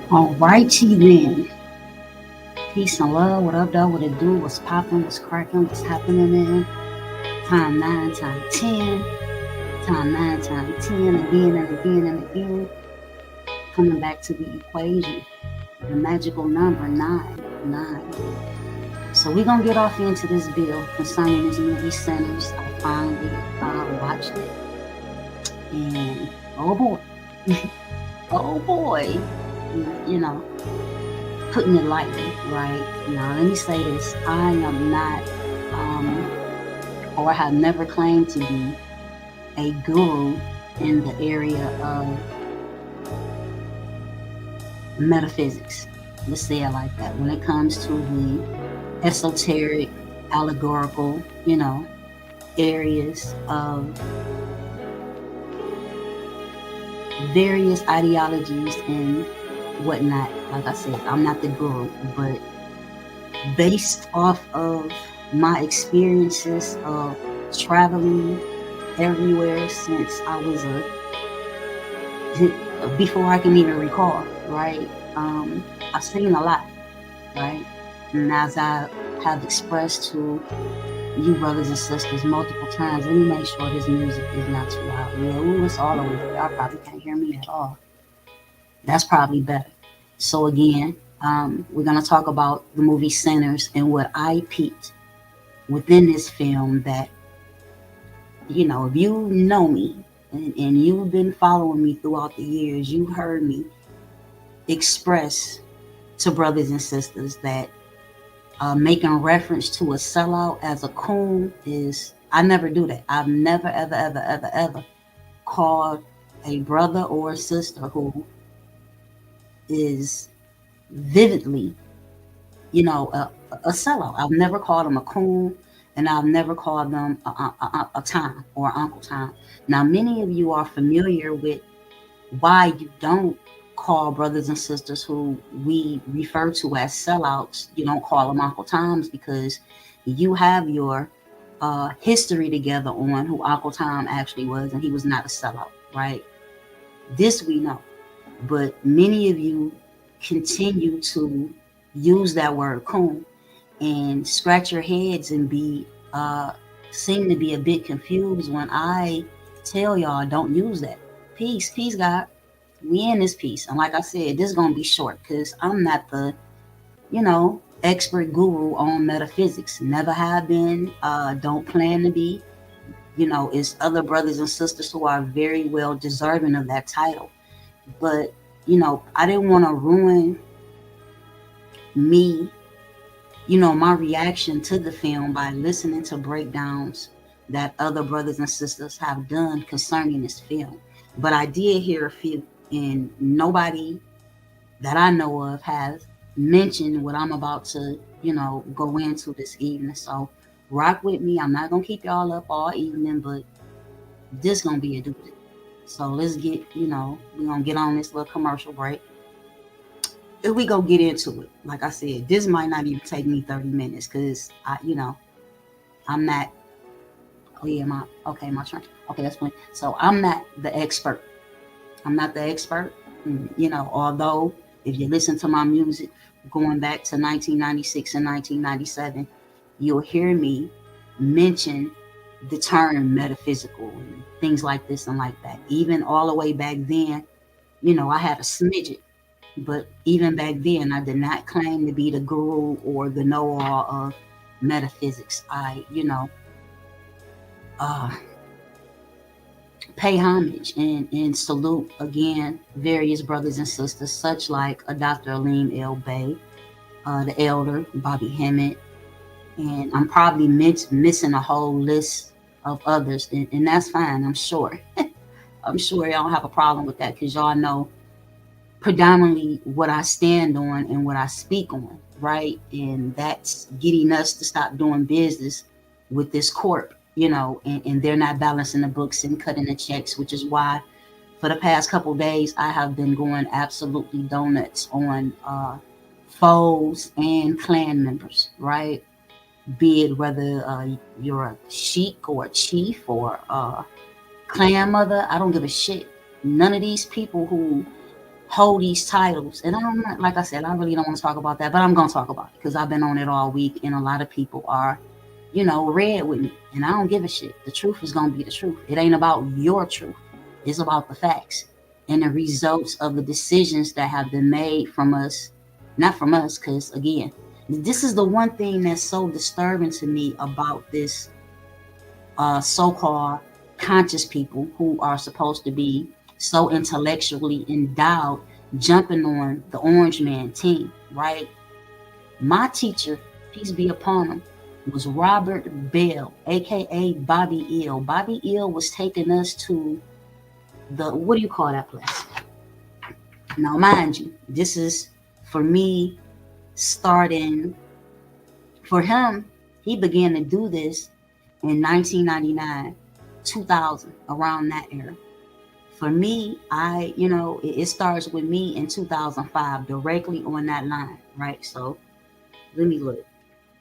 Alrighty then. Peace and love. What up, though? What it do? What's popping? What's cracking? What's happening in? Time 9, time 10. Time 9, time 10. Again and again and again. Coming back to the equation. The magical number 9. 9. So we're going to get off into this bill concerning this movie Sinners. I finally watched it. And oh boy. Oh boy. You know, putting it lightly, right? Now, let me say this. I am not, um, or have never claimed to be a guru in the area of metaphysics. Let's say it like that. When it comes to the esoteric, allegorical, areas of various ideologies and whatnot. Like I said, I'm not the guru, but based off of my experiences of traveling everywhere since I was before I can even recall, right? I've seen a lot, right? And as I have expressed to you brothers and sisters multiple times, let me make sure this music is not too loud. Yeah, ooh, it's all over. Y'all probably can't hear me at all. That's probably better. So again, we're gonna talk about the movie Sinners and what I peeped within this film that, if you know me and you've been following me throughout the years, you heard me express to brothers and sisters that making reference to a sellout as a coon is, I never do that. I've never, ever, ever, ever, ever called a brother or a sister who is vividly, a sellout. I've never called them a coon, and I've never called them a Tom or Uncle Tom. Now, many of you are familiar with why you don't call brothers and sisters who we refer to as sellouts, you don't call them Uncle Toms because you have your history together on who Uncle Tom actually was, and he was not a sellout, right? This we know. But many of you continue to use that word coon and scratch your heads and be seem to be a bit confused when I tell y'all don't use that. Peace, God. We in this piece. And like I said, this is gonna be short because I'm not the, expert guru on metaphysics. Never have been, don't plan to be. It's other brothers and sisters who are very well deserving of that title. But, I didn't want to ruin me, my reaction to the film by listening to breakdowns that other brothers and sisters have done concerning this film. But I did hear a few, and nobody that I know of has mentioned what I'm about to, go into this evening. So rock with me. I'm not gonna keep y'all up all evening, but this gonna be a doozy. So let's get, we're gonna get on this little commercial break. If we go get into it, like I said, this might not even take me 30 minutes because I'm not. Oh yeah, my turn. Okay, that's fine. So I'm not the expert. I'm not the expert. Although if you listen to my music going back to 1996 and 1997, you'll hear me mention the term metaphysical and things like this and like that. Even all the way back then, I had a smidget, but even back then, I did not claim to be the guru or the know-all of metaphysics. I, uh, pay homage and salute again various brothers and sisters, such like a Dr. Aleem L. Bay, the elder, Bobby Hemmett, and I'm probably missing a whole list of others, and that's fine, I'm sure. I'm sure y'all don't have a problem with that because y'all know predominantly what I stand on and what I speak on, right? And that's getting us to stop doing business with this corp, and they're not balancing the books and cutting the checks, which is why for the past couple of days I have been going absolutely donuts on foes and clan members, right? Be it whether you're a sheik or a chief or a clan mother, I don't give a shit. None of these people who hold these titles. And I'm not, like I said, I really don't want to talk about that, but I'm going to talk about it because I've been on it all week, and a lot of people are, red with me. And I don't give a shit. The truth is going to be the truth. It ain't about your truth. It's about the facts and the results of the decisions that have been made from us, not from us, because again, this is the one thing that's so disturbing to me about this so-called conscious people who are supposed to be so intellectually endowed, jumping on the orange man team, right? My teacher, peace be upon him, was Robert Bell, aka Bobby Ill. Bobby Ill was taking us to the, what do you call that place? Now, mind you, this is for me starting, for him, he began to do this in 1999, 2000, around that era. For me, it starts with me in 2005, directly on that line, right? So let me look,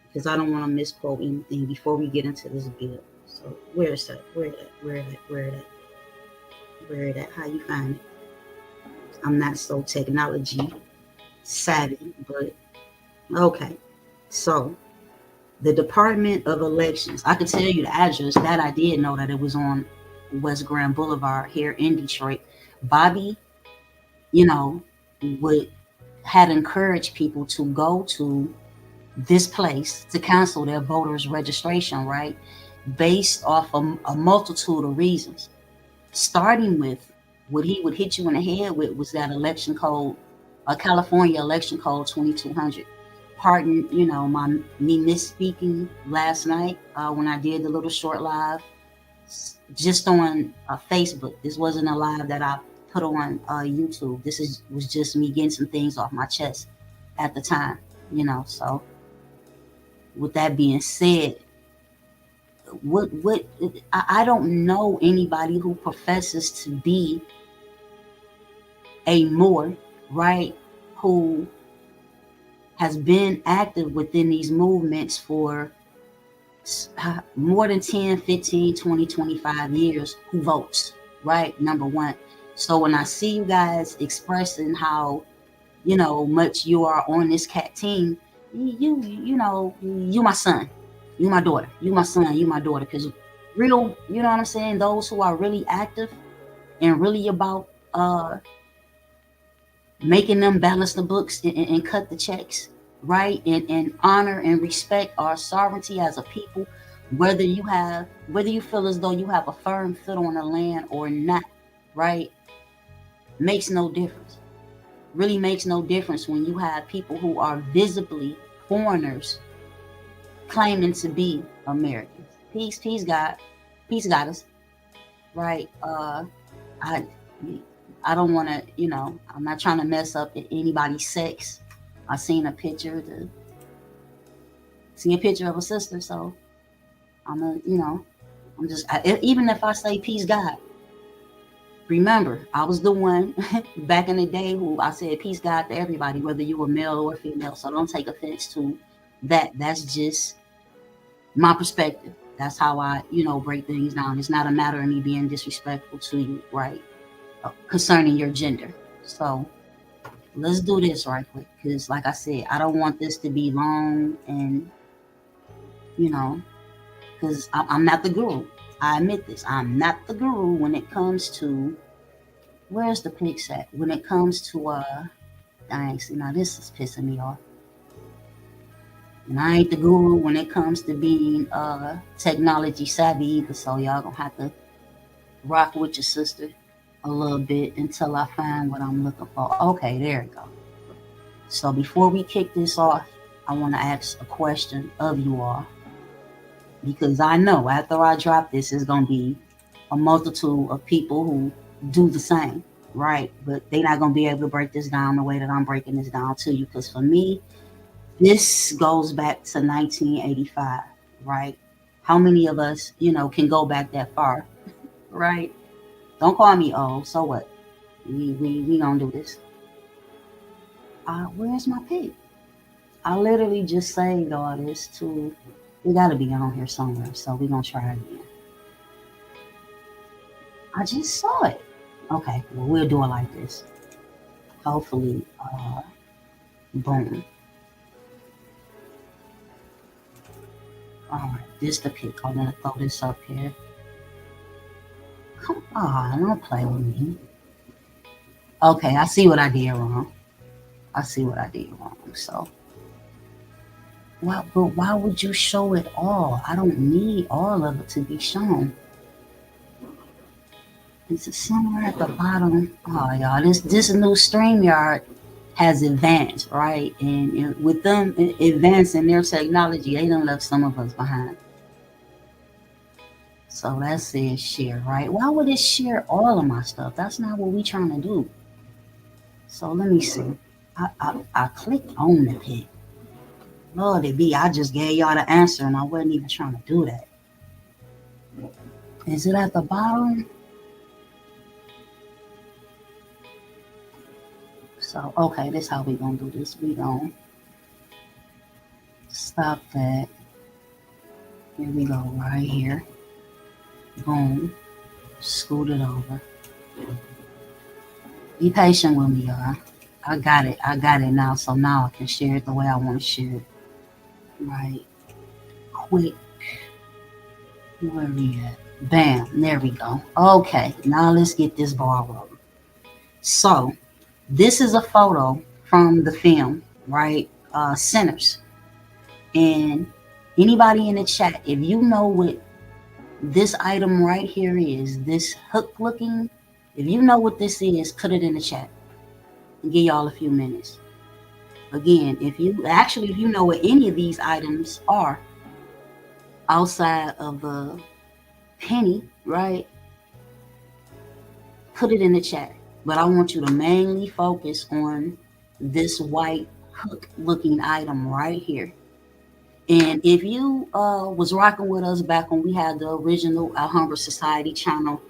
because I don't want to misquote anything before we get into this bill. So where is that? Where that? How you find it? I'm not so technology savvy, but okay. So the Department of Elections, I could tell you the address. That I did know that it was on West Grand Boulevard here in Detroit. Bobby, you know, would had encouraged people to go to this place to cancel their voters registration, right? Based off a multitude of reasons, starting with what he would hit you in the head with was that election code, California election code 2200. Pardon, me misspeaking last night when I did the little short live just on Facebook. This wasn't a live that I put on YouTube. Was just me getting some things off my chest at the time, So with that being said, what I don't know anybody who professes to be a Moor, right, who has been active within these movements for more than 10, 15, 20, 25 years, who votes, right? Number one. So when I see you guys expressing how, much you are on this cat team, you my son, you my daughter, you my son, you my daughter, because real, you know what I'm saying? Those who are really active and really about making them balance the books and cut the checks, right? And honor and respect our sovereignty as a people, whether you feel as though you have a firm foot on the land or not, right? Makes no difference. Really makes no difference when you have people who are visibly foreigners claiming to be Americans. Peace, God. Peace, goddess. Right? I don't want to, I'm not trying to mess up anybody's sex. I seen a picture of a sister, so even if I say peace, God, remember, I was the one back in the day who I said peace, God, to everybody, whether you were male or female. So don't take offense to that. That's just my perspective. That's how I, break things down. It's not a matter of me being disrespectful to you, right? Concerning your gender. So let's do this right quick, because like I said, I don't want this to be long, and because I'm not the guru. I admit this. I'm not the guru when it comes to, where's the pics at? When it comes to dang, see, now this is pissing me off. And I ain't the guru when it comes to being technology savvy either. So y'all gonna have to rock with your sister a little bit until I find what I'm looking for. Okay, there we go. So before we kick this off, I want to ask a question of you all, because I know after I drop this, it's going to be a multitude of people who do the same, right? But they're not going to be able to break this down the way that I'm breaking this down to you, because for me, this goes back to 1985, right? How many of us, can go back that far, right? Don't call me old. So what? We gonna do this. Where's my pig? I literally just saved all this to. We gotta be on here somewhere, so we gonna try it again. I just saw it. Okay, well we'll do it like this. Hopefully, boom. All right, this the pic. I'm gonna throw this up here. Come on, don't play with me. Okay, I see what I did wrong. I see what I did wrong. So, but why would you show it all? I don't need all of it to be shown. It's somewhere at the bottom. Oh, y'all, this new StreamYard has advanced, right? And with them advancing their technology, they done left some of us behind. So that says share, right? Why would it share all of my stuff? That's not what we trying to do. So let me see. I clicked on the pic. Lord, it be I just gave y'all the answer and I wasn't even trying to do that. Is it at the bottom? So okay, this is how we gonna do this. We gonna stop that. Here we go, right here. Boom. Scoot it over. Be patient with me, y'all. I got it. I got it now. So now I can share it the way I want to share it. Right. Quick. Where we at? Bam. There we go. Okay. Now let's get this ball rolling. So this is a photo from the film, right? Sinners. And anybody in the chat, if you know what this item right here is, this hook looking, if you know what this is, put it in the chat. I'll give y'all a few minutes. Again, if you know what any of these items are outside of the penny, right? Put it in the chat. But I want you to mainly focus on this white hook looking item right here. And if you was rocking with us back when we had the original Alhambra Society channel,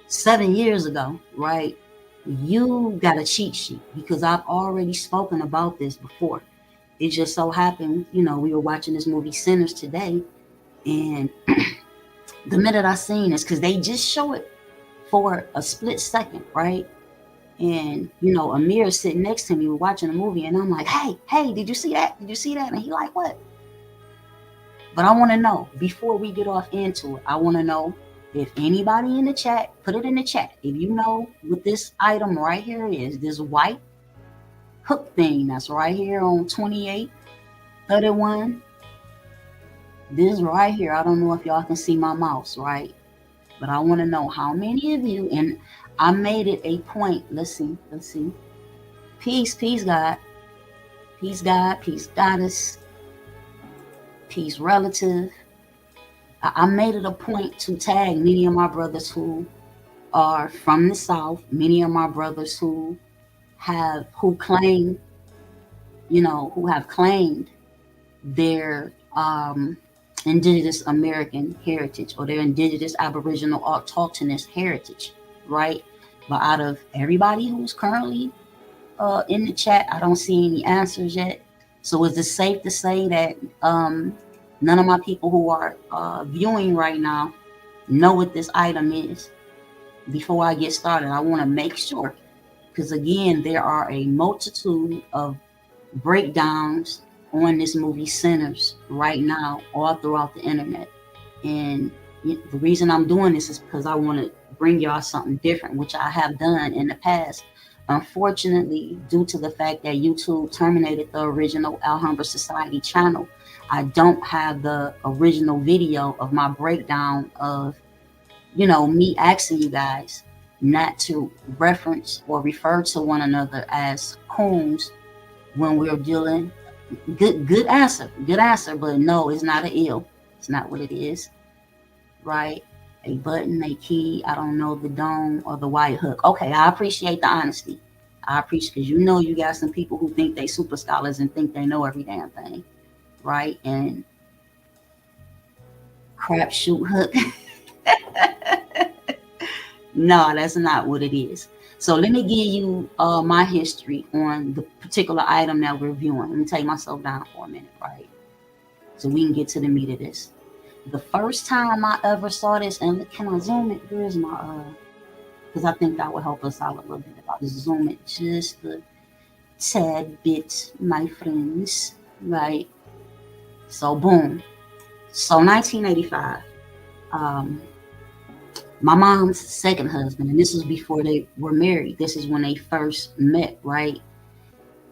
7 years ago, right? You got a cheat sheet because I've already spoken about this before. It just so happened, we were watching this movie Sinners today, and the minute I seen this, because they just show it for a split second, right? And Amir is sitting next to me, we're watching a movie, and I'm like, hey, did you see that? Did you see that? And he like, what? But I want to know, before we get off into it, I want to know if anybody in the chat, put it in the chat. If you know what this item right here is, this white hook thing that's right here on 2831. This right here, I don't know if y'all can see my mouse, right? But I want to know how many of you, and I made it a point. Let's see. Peace, God. Peace, God. Peace, goddess. Peace, relative. I made it a point to tag many of my brothers who are from the South, many of my brothers who claim, who have claimed their indigenous American heritage or their indigenous Aboriginal autochthonous heritage, right? But out of everybody who's currently in the chat, I don't see any answers yet. So is it safe to say that none of my people who are viewing right now know what this item is? Before I get started, I want to make sure, because again, there are a multitude of breakdowns on this movie Sinners right now all throughout the internet. And the reason I'm doing this is because I want to bring y'all something different, which I have done in the past. Unfortunately, due to the fact that YouTube terminated the original Alhambra Society channel, I don't have the original video of my breakdown of, me asking you guys not to reference or refer to one another as coons when we're dealing. Good answer, but no, it's not an ill. It's not what it is, right? A button, a key, I don't know, the dome or the white hook. Okay, I appreciate the honesty. I appreciate, because you got some people who think they super scholars and think they know every damn thing, right? And crap shoot hook. No, that's not what it is. So let me give you my history on the particular item that we're viewing. Let me take myself down for a minute, right? So we can get to the meat of this. The first time I ever saw this, and can I zoom it? Where's my because I think that will help us out a little bit. If I zoom it just a tad bit, my friends. Right. So boom. So 1985. Um, my mom's second husband, and this was before they were married. This is when they first met, right?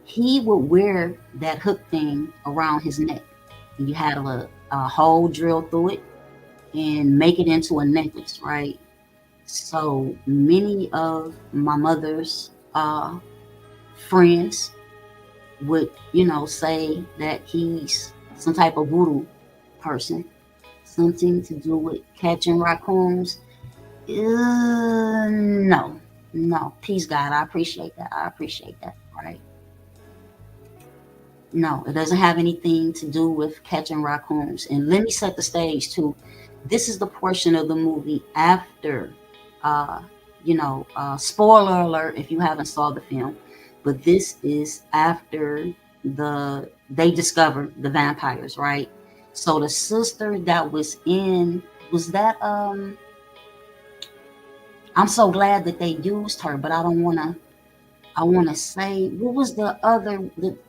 He would wear that hook thing around his neck. And you had a hole drilled through it and make it into a necklace, right? So many of my mother's friends would, say that he's some type of voodoo person, something to do with catching raccoons. No, no. Peace, God. I appreciate that. I appreciate that. Right. No, it doesn't have anything to do with catching raccoons. And let me set the stage too. This is the portion of the movie after, uh, spoiler alert if you haven't saw the film, but this is after they discovered the vampires, right? So the sister that was that I'm so glad that they used her, but I wanna say what was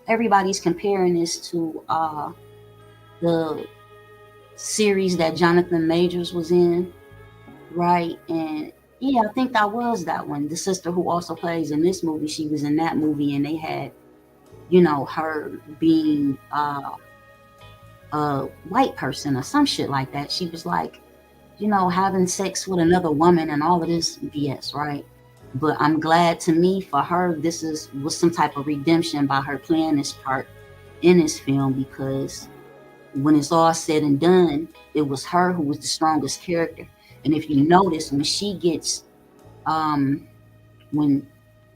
everybody's comparing this to the series that Jonathan Majors was in, right? And yeah, I think that was that one. The sister who also plays in this movie, she was in that movie, and they had, her being a white person or some shit like that. She was like, having sex with another woman and all of this BS, right? But I'm glad to me for her, was some type of redemption by her playing this part in this film, because when it's all said and done, it was her who was the strongest character. And if you notice, um when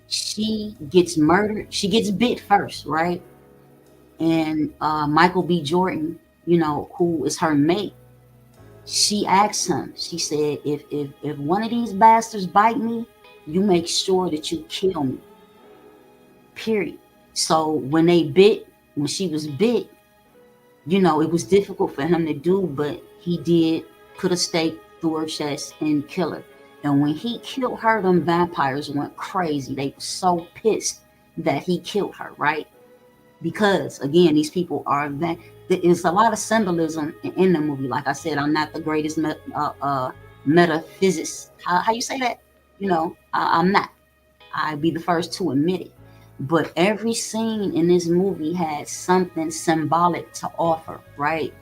she gets murdered, she gets bit first, right? And Michael B. Jordan, who is her mate, she asked him, she said, if one of these bastards bite me, you make sure that you kill me. Period. So when she was bit, it was difficult for him to do, but he did put a stake through her chest and kill her. And when he killed her, them vampires went crazy. They were so pissed that he killed her, right? Because again, these people are that there's a lot of symbolism in the movie. Like I said, I'm not the greatest metaphysics. How you say that? I'm not. I'd be the first to admit it. But every scene in this movie had something symbolic to offer, right?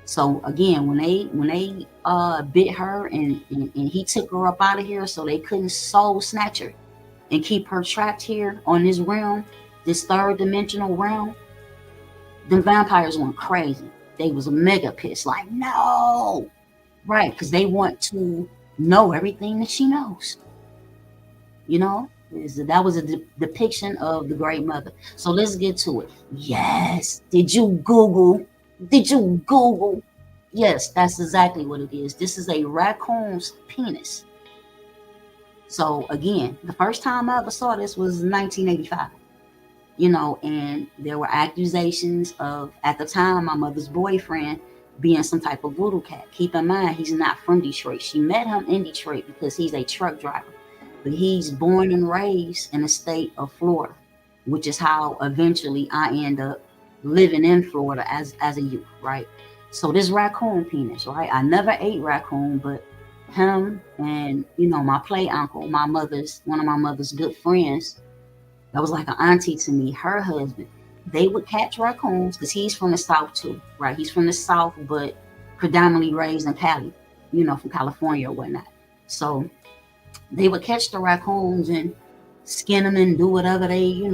So again, when they bit her and he took her up out of here, so they couldn't soul snatch her and keep her trapped here on this realm, this third dimensional realm, the vampires went crazy. They was mega pissed, like no, right? Because they want to know everything that she knows. That was a depiction of the Great Mother. So let's get to it. Yes. Did you Google? Did you Google? Yes, that's exactly what it is. This is a raccoon's penis. So again, the first time I ever saw this was 1985. And there were accusations of, at the time, my mother's boyfriend being some type of voodoo cat. Keep in mind, he's not from Detroit. She met him in Detroit because he's a truck driver. But he's born and raised in the state of Florida, which is how eventually I end up living in Florida as a youth, right? So this raccoon penis, right? I never ate raccoon, but him and, my play uncle, one of my mother's good friends, that was like an auntie to me, her husband, they would catch raccoons because he's from the South too, right? He's from the South, but predominantly raised in Cali, from California or whatnot. So they would catch the raccoons and skin them and do whatever they, do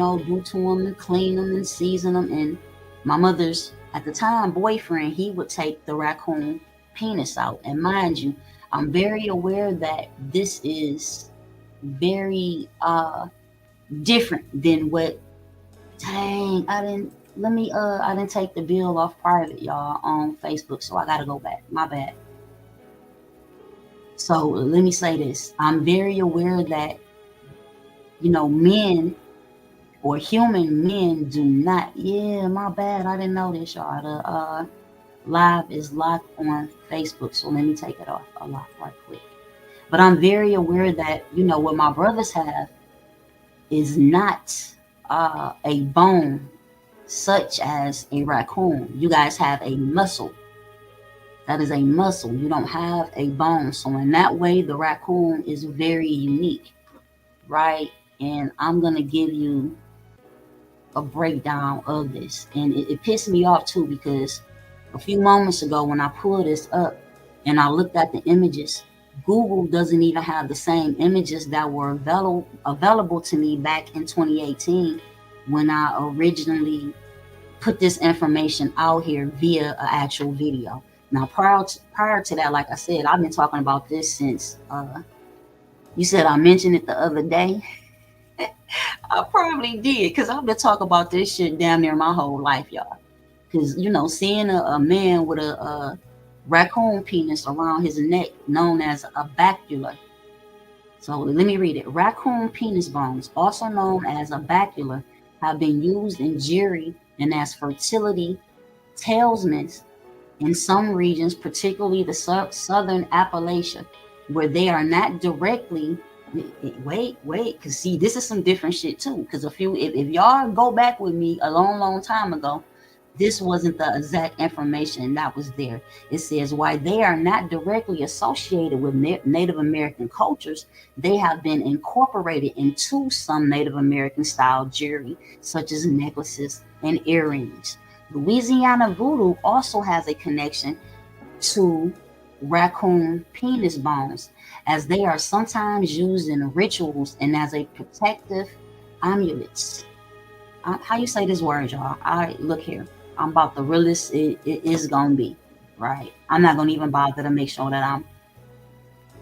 to them and clean them and season them. And my mother's, at the time, boyfriend, he would take the raccoon penis out. And mind you, I'm very aware that this is very different than what, dang, I didn't take the bill off private, y'all, on Facebook. So I got to go back. My bad. So let me say this. I'm very aware that, men or human men do not. Yeah, my bad. I didn't know this, y'all. The live is live on Facebook. So let me take it off a lot right quick. But I'm very aware that, what my brothers have is not a bone such as a raccoon. You guys have a muscle. That is a muscle. You don't have a bone. So in that way, the raccoon is very unique, right? And I'm gonna give you a breakdown of this. And it pissed me off too, because a few moments ago when I pulled this up and I looked at the images, Google doesn't even have the same images that were available to me back in 2018 when I originally put this information out here via an actual video. Now, prior to that, like I said, I've been talking about this since you said I mentioned it the other day. I probably did, because I've been talking about this shit damn near my whole life, y'all. Because, seeing a man with a raccoon penis around his neck, known as a bacula. So let me read it. Raccoon penis bones, also known as a bacula, have been used in jewelry and as fertility talismans in some regions, particularly the southern Appalachia, where they are not directly. Wait, because see, this is some different shit too. Because if y'all go back with me a long time ago, this wasn't the exact information that was there. It says why they are not directly associated with Native American cultures, they have been incorporated into some Native American style jewelry, such as necklaces and earrings. Louisiana voodoo also has a connection to raccoon penis bones, as they are sometimes used in rituals and as a protective amulets. How you say this word, y'all? I look here. I'm about the realest it is gonna be, right? I'm not gonna even bother to make sure that I'm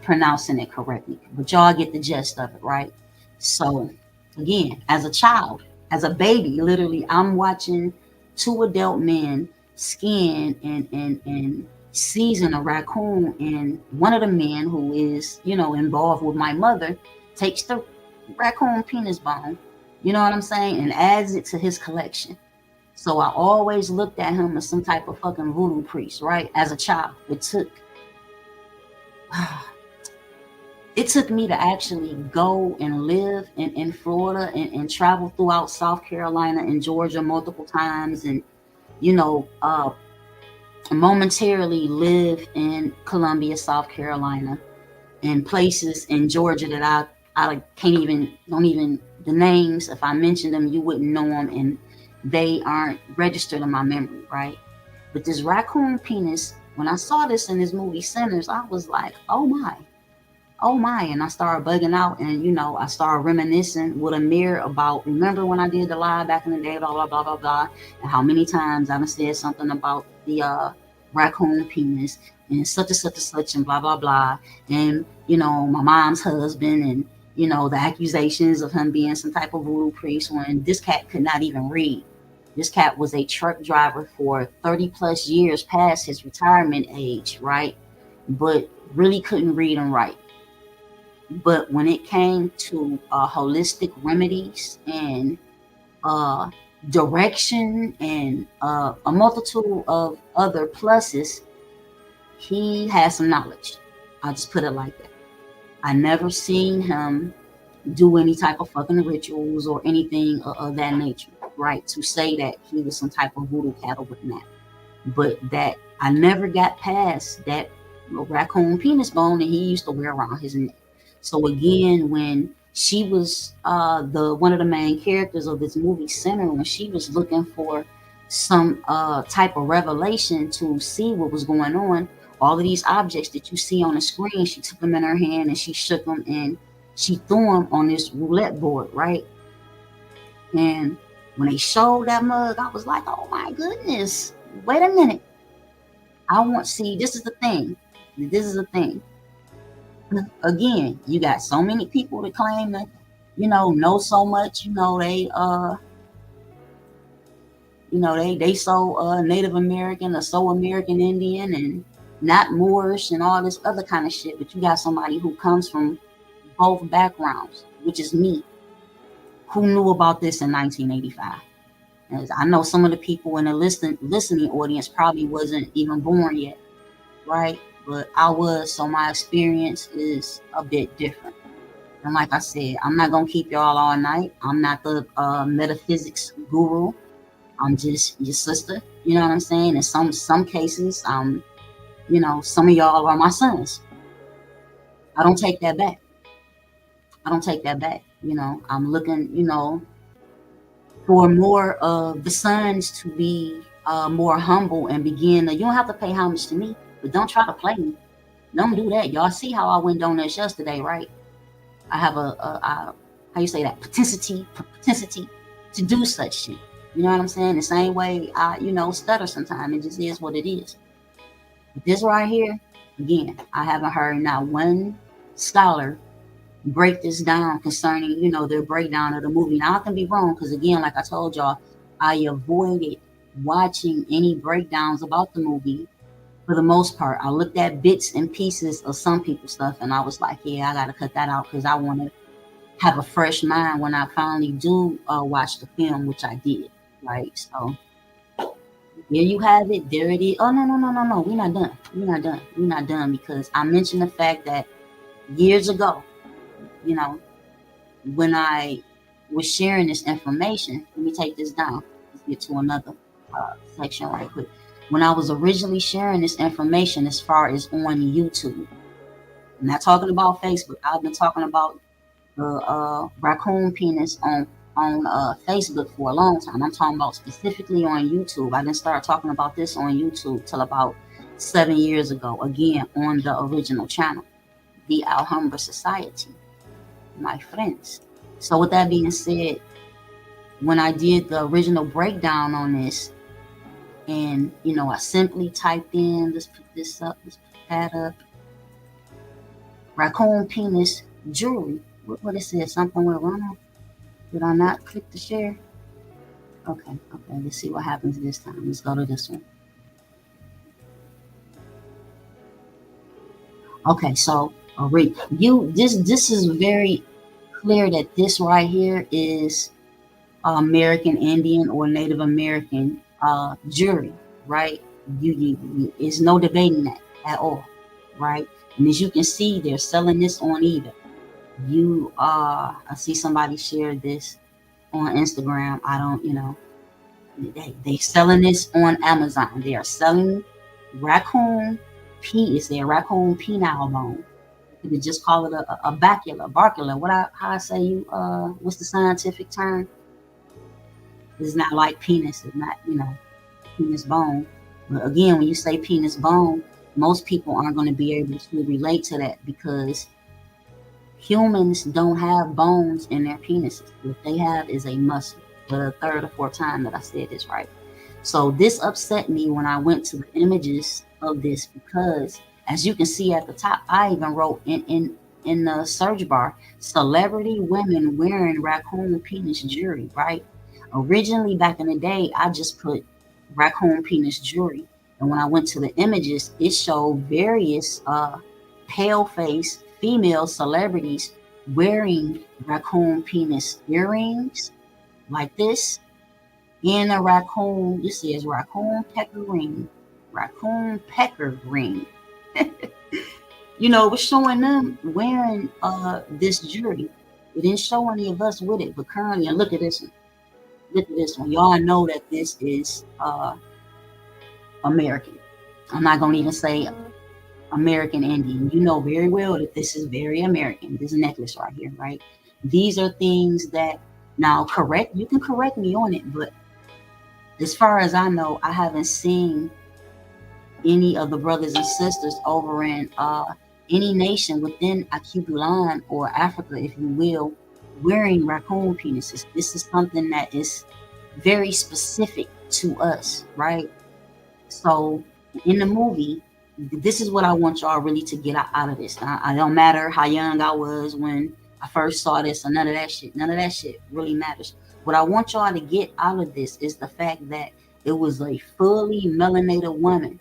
pronouncing it correctly, but y'all get the gist of it, right? So, again, as a child, as a baby, literally, I'm watching two adult men skin and season a raccoon, and one of the men who is, involved with my mother takes the raccoon penis bone, you know what I'm saying, and adds it to his collection. So I always looked at him as some type of fucking voodoo priest, right? As a child, it took me to actually go and live in Florida and travel throughout South Carolina and Georgia multiple times, and momentarily live in Columbia, South Carolina, and places in Georgia that I don't even the names. If I mentioned them, you wouldn't know them, and they aren't registered in my memory, right? But this raccoon penis, when I saw this in this movie Sinners, I was like, oh my, and I started bugging out, and I started reminiscing with Amir about, remember when I did the live back in the day, blah blah blah blah blah, and how many times I said something about the raccoon penis and such and such and such and blah blah blah, and my mom's husband, and the accusations of him being some type of voodoo priest, when this cat could not even read. This cat was a truck driver for 30 plus years past his retirement age, right? But really couldn't read and write. But when it came to holistic remedies and uh, direction and a multitude of other pluses, he has some knowledge. I'll just put it like that. I never seen him do any type of fucking rituals or anything of that nature, right? To say that he was some type of voodoo cattle with that. But that I never got past that raccoon penis bone that he used to wear around his neck. So again, when she was the one of the main characters of this movie Center, when she was looking for some type of revelation to see what was going on, all of these objects that you see on the screen, she took them in her hand and she shook them and she threw them on this roulette board, right? And when they showed that mug, I was like, oh my goodness, wait a minute. This is the thing. This is the thing. Again, you got so many people that claim that, know so much, they so Native American or so American Indian and not Moorish and all this other kind of shit. But you got somebody who comes from both backgrounds, which is me, who knew about this in 1985. As I know some of the people in the listening audience probably wasn't even born yet, right? but so my experience is a bit different. And like I said, I'm not gonna keep y'all all night. I'm not the metaphysics guru. I'm just your sister. You know what I'm saying? In some cases, some of y'all are my sons. I don't take that back. I don't take that back. I'm looking, for more of the sons to be more humble and begin. You don't have to pay homage to me, but don't try to play me. Don't do that. Y'all see how I went donuts yesterday, right? I have a how you say that, propensity to do such shit. You know what I'm saying? The same way I, stutter sometimes. It just is what it is. But this right here, again, I haven't heard not one scholar break this down concerning, their breakdown of the movie. Now I can be wrong because again, like I told y'all, I avoided watching any breakdowns about the movie for the most part. I looked at bits and pieces of some people's stuff and I was like, yeah, I gotta cut that out because I want to have a fresh mind when I finally do watch the film, which I did. Right. So there you have it. There it is. Oh no. We're not done. We're not done because I mentioned the fact that years ago, when I was sharing this information, let me take this down. Let's get to another section right quick. When I was originally sharing this information as far as on YouTube, I'm not talking about Facebook. I've been talking about the raccoon penis on Facebook for a long time. I'm talking about specifically on YouTube. I didn't start talking about this on YouTube till about 7 years ago. Again, on the original channel, the Alhambra Society, my friends. So with that being said, when I did the original breakdown on this, and I simply typed in, let's put this up, let's put that up, raccoon penis jewelry. What it said? Something went wrong. Did I not click the share? Okay. Let's see what happens this time. Let's go to this one. Okay, so this is very clear that this right here is American Indian or Native American jewelry, right? It's no debating that at all, right? And as you can see, they're selling this on eBay. I see somebody shared this on Instagram. I don't, they selling this on Amazon. They are selling raccoon is their raccoon penile bone. You could just call it a bacula. How I say what's the scientific term? It's not like penis. It's not, penis bone. But again, when you say penis bone, most people aren't going to be able to relate to that because humans don't have bones in their penises. What they have is a muscle. The third or fourth time that I said this right. So this upset me when I went to the images of this because, as you can see at the top, I even wrote in the search bar, celebrity women wearing raccoon penis jewelry, right? Originally, back in the day, I just put raccoon penis jewelry. And when I went to the images, it showed various pale face female celebrities wearing raccoon penis earrings like this, and a raccoon, this is raccoon pecker ring. Raccoon pecker ring. It was showing them wearing this jewelry. It didn't show any of us with it, but currently, and look at this one. Look at this one. Y'all know that this is American. I'm not going to even say American Indian. You know very well that this is very American. This necklace right here, right? These are things that, now you can correct me on it, but as far as I know, I haven't seen any of the brothers and sisters over in any nation within Akubulan or Africa, if you will, wearing raccoon penises. This is something that is very specific to us, right? So in the movie, this is what I want y'all really to get out of this. I don't matter how young I was when I first saw this or none of that shit. None of that shit really matters. What I want y'all to get out of this is the fact that it was a fully melanated woman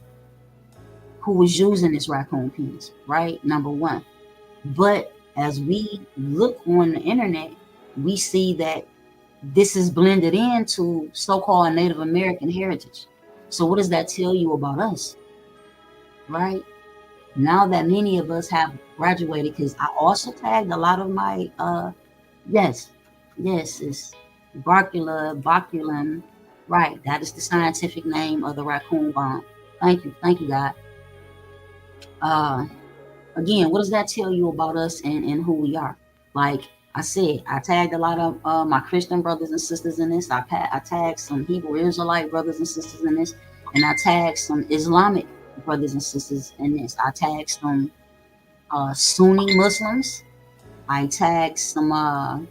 who was using this raccoon penis, right? Number one. But as we look on the internet, we see that this is blended into so-called Native American heritage. So what does that tell you about us, right? Now that many of us have graduated, because I also tagged a lot of my yes, yes, it's Barculum. Right, that is the scientific name of the raccoon bomb. Thank you, God. Uh, Again, what does that tell you about us and who we are? Like I said, I tagged a lot of my Christian brothers and sisters in this. I tagged some Hebrew Israelite brothers and sisters in this, and I tagged some Islamic brothers and sisters in this. I tagged some Sunni Muslims. I tagged some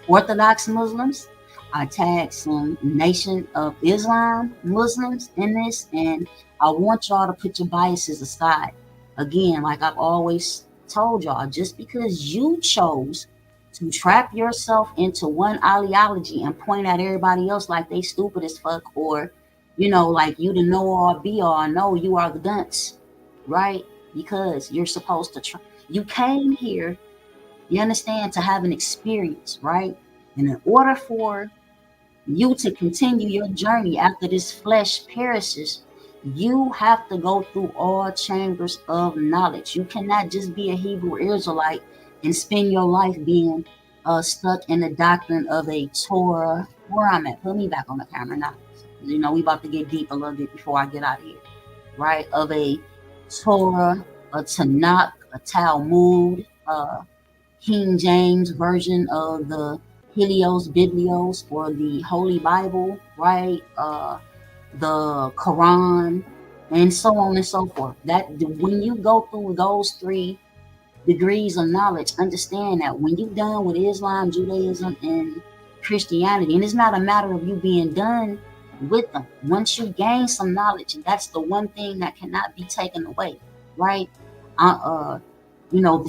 Orthodox Muslims. I tagged some Nation of Islam Muslims in this, and I want y'all to put your biases aside. Again, like I've always told y'all, just because you chose to trap yourself into one ideology and point at everybody else like they stupid as fuck, or like you the know all be all, no, you are the dunce, right? Because you're supposed to try. You came here, you understand, to have an experience, right? And in order for you to continue your journey after this flesh perishes, you have to go through all chambers of knowledge. You cannot just be a Hebrew Israelite and spend your life being stuck in the doctrine of a Torah. Where I'm at, put me back on the camera now. We about to get deep a little bit before I get out of here, right? Of a Torah, a Tanakh, a Talmud, King James version of the Helios Biblios, or the Holy Bible, right? The Quran, and so on and so forth. That when you go through those three degrees of knowledge, understand that when you're done with Islam, Judaism, and Christianity, and it's not a matter of you being done with them. Once you gain some knowledge, and that's the one thing that cannot be taken away, right? The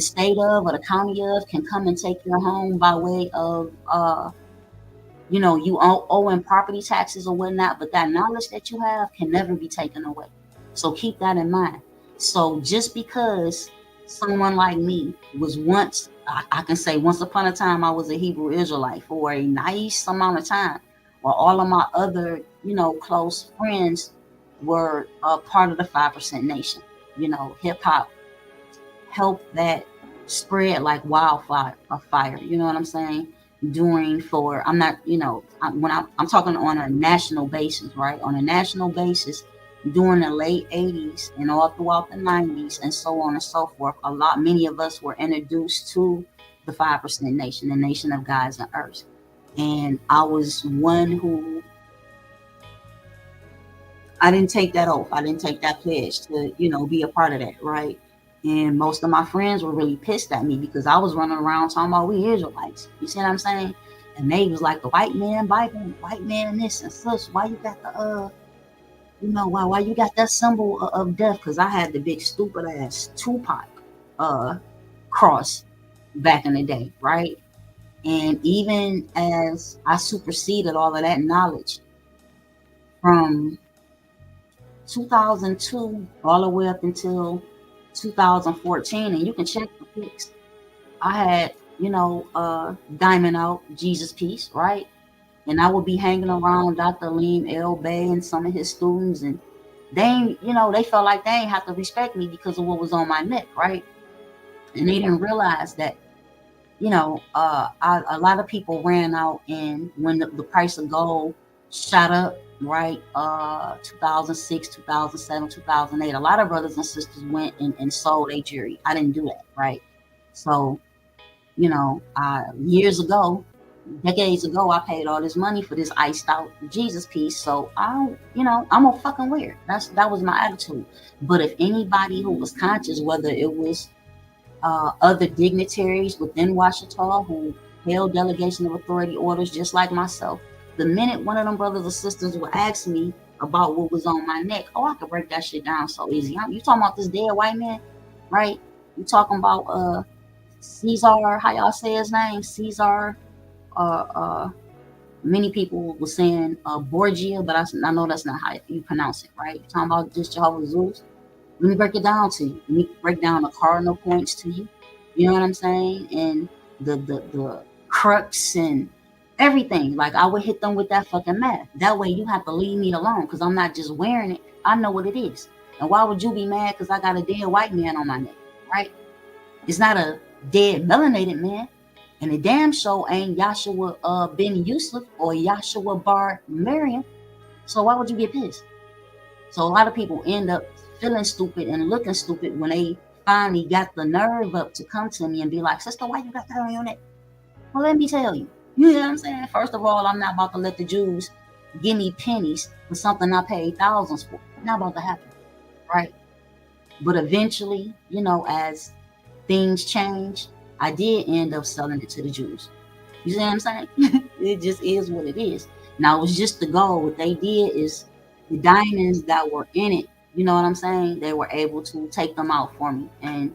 state of or the county of can come and take your home by way of you owing property taxes or whatnot, but that knowledge that you have can never be taken away. So keep that in mind. So just because someone like me was once, I can say once upon a time, I was a Hebrew Israelite for a nice amount of time, while all of my other, close friends were part of the 5% Nation. Hip hop helped that spread like wildfire, a fire. You know what I'm saying? I'm not, I'm talking on a national basis, right? On a national basis, during the late 80s and all throughout the 90s and so on and so forth, many of us were introduced to the 5% Nation, the nation of gods and earth. And I was one who, I didn't take that oath. I didn't take that pledge to, be a part of that, right? And most of my friends were really pissed at me because I was running around talking about we Israelites. You see what I'm saying? And they was like, the white man Bible, white man this and such. Why you got the why you got that symbol of death? Because I had the big stupid ass Tupac cross back in the day, right? And even as I superseded all of that knowledge from 2002 all the way up until 2014, and you can check the pics. I had, Diamond Out, Jesus Peace, right? And I would be hanging around Dr. Leem L. Bay and some of his students, and they felt like they ain't have to respect me because of what was on my neck, right? And they didn't realize that, a lot of people ran out, and when the price of gold shot up, right? 2006, 2007, 2008. A lot of brothers and sisters went and sold their jewelry. I didn't do that, right? So, years ago, decades ago, I paid all this money for this iced out Jesus piece. So I'm a fucking weird. That was my attitude. But if anybody who was conscious, whether it was other dignitaries within Washita who held delegation of authority orders just like myself, the minute one of them brothers or sisters would ask me about what was on my neck, I could break that shit down so easy. You talking about this dead white man, right? You talking about Caesar, how y'all say his name? Caesar, many people were saying Borgia, but I know that's not how you pronounce it, right? You talking about this Jehovah's Zeus? Let me break it down to you. Let me break down the cardinal points to you. You know what I'm saying? And the crux and everything. Like I would hit them with that fucking math. That way you have to leave me alone because I'm not just wearing it. I know what it is. And why would you be mad because I got a dead white man on my neck, right? It's not a dead melanated man. And the damn show ain't Yahshua Ben Yusuf or Yahshua Bar Miriam. So why would you get pissed? So a lot of people end up feeling stupid and looking stupid when they finally got the nerve up to come to me and be like, sister, why you got that on your neck? Well, let me tell you. You know what I'm saying? First of all, I'm not about to let the Jews give me pennies for something I paid thousands for. Not about to happen, right? But eventually, you know, as things change, I did end up selling it to the Jews. You see what I'm saying? It just is what it is. Now, it was just the goal. What they did is the diamonds that were in it, you know what I'm saying? They were able to take them out for me. And,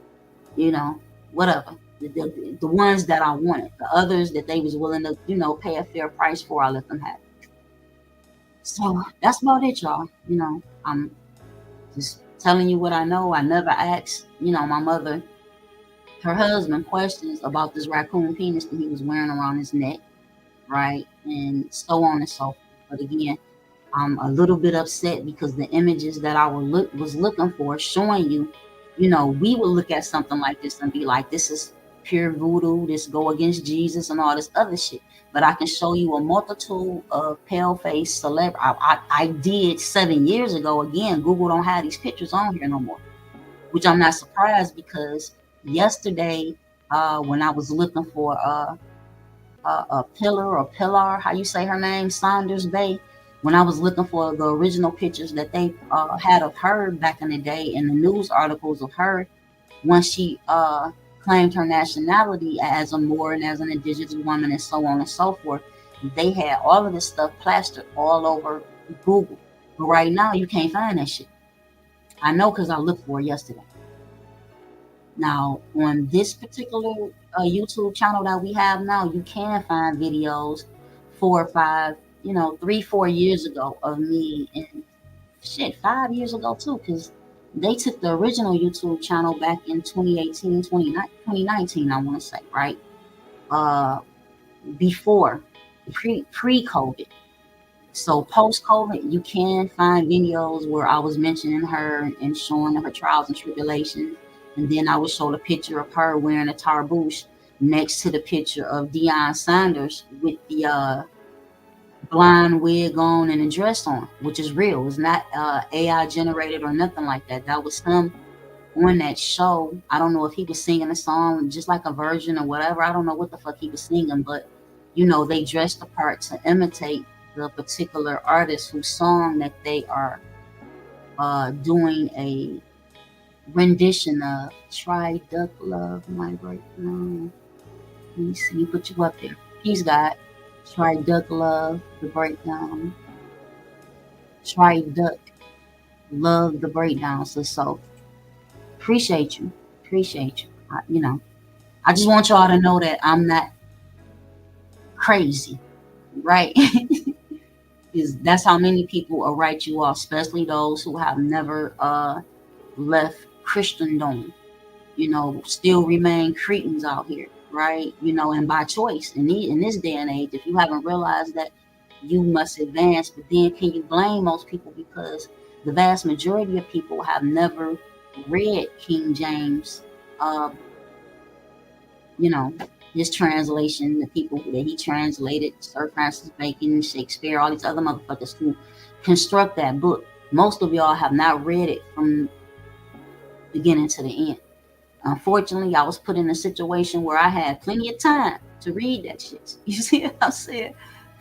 you know, whatever. The ones that I wanted. The others that they was willing to, you know, pay a fair price for, I let them have it. So that's about it, y'all. You know, I'm just telling you what I know. I never asked, you know, my mother, her husband, questions about this raccoon penis that he was wearing around his neck, right? And so on and so forth. But again, I'm a little bit upset because the images that I was looking for, showing you, you know, we would look at something like this and be like, this is pure voodoo, this go against Jesus and all this other shit. But I can show you a multitude of pale face celebrities. I did 7 years ago. Again, Google don't have these pictures on here no more, which I'm not surprised because yesterday, when I was looking for a pillar or pillar, how you say her name, Saunders Bay. When I was looking for the original pictures that they had of her back in the day and the news articles of her, once she claimed her nationality as a Moor and as an indigenous woman and so on and so forth, they had all of this stuff plastered all over Google. But right now, you can't find that shit. I know because I looked for it yesterday. Now, on this particular YouTube channel that we have now, you can find videos 4 or 5, you know, 3, 4 years ago of me, and shit, 5 years ago too, because they took the original YouTube channel back in 2018, 2019, I want to say, right? Uh, Before, pre-COVID. So post-COVID, you can find videos where I was mentioning her and showing her trials and tribulations. And then I would show the picture of her wearing a tarboosh next to the picture of Deion Sanders with the blonde wig on and a dress on, which is real. It's not AI generated or nothing like that. That was him on that show. I don't know if he was singing a song, just like a version or whatever. I don't know what the fuck he was singing, but you know, they dressed the part to imitate the particular artist whose song that they are doing a rendition of. Try Duck Love, my right now. Let me see, put you up there. Peace, God. Try Duck Love, the breakdown. Try Duck Love, the breakdown. So appreciate you. Appreciate you. You know, I just want y'all to know that I'm not crazy, right? Because that's how many people will write you off, especially those who have never left Christendom, you know, still remain Cretans out here, right? You know, and by choice in this day and age, if you haven't realized that, you must advance. But then can you blame most people because the vast majority of people have never read King James, uh, you know, his translation, the people that he translated, Sir Francis Bacon, Shakespeare, all these other motherfuckers who construct that book. Most of y'all have not read it from beginning to the end. Unfortunately, I was put in a situation where I had plenty of time to read that shit. You see what I'm saying?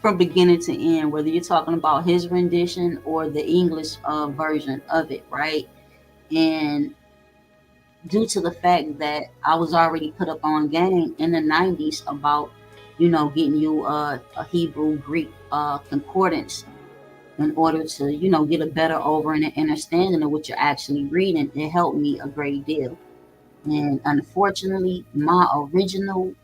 From beginning to end, whether you're talking about his rendition or the English version of it, right? And due to the fact that I was already put up on game in the 90s about, you know, getting you a Hebrew Greek concordance in order to, you know, get a better over and understanding of what you're actually reading, it helped me a great deal. And unfortunately, my original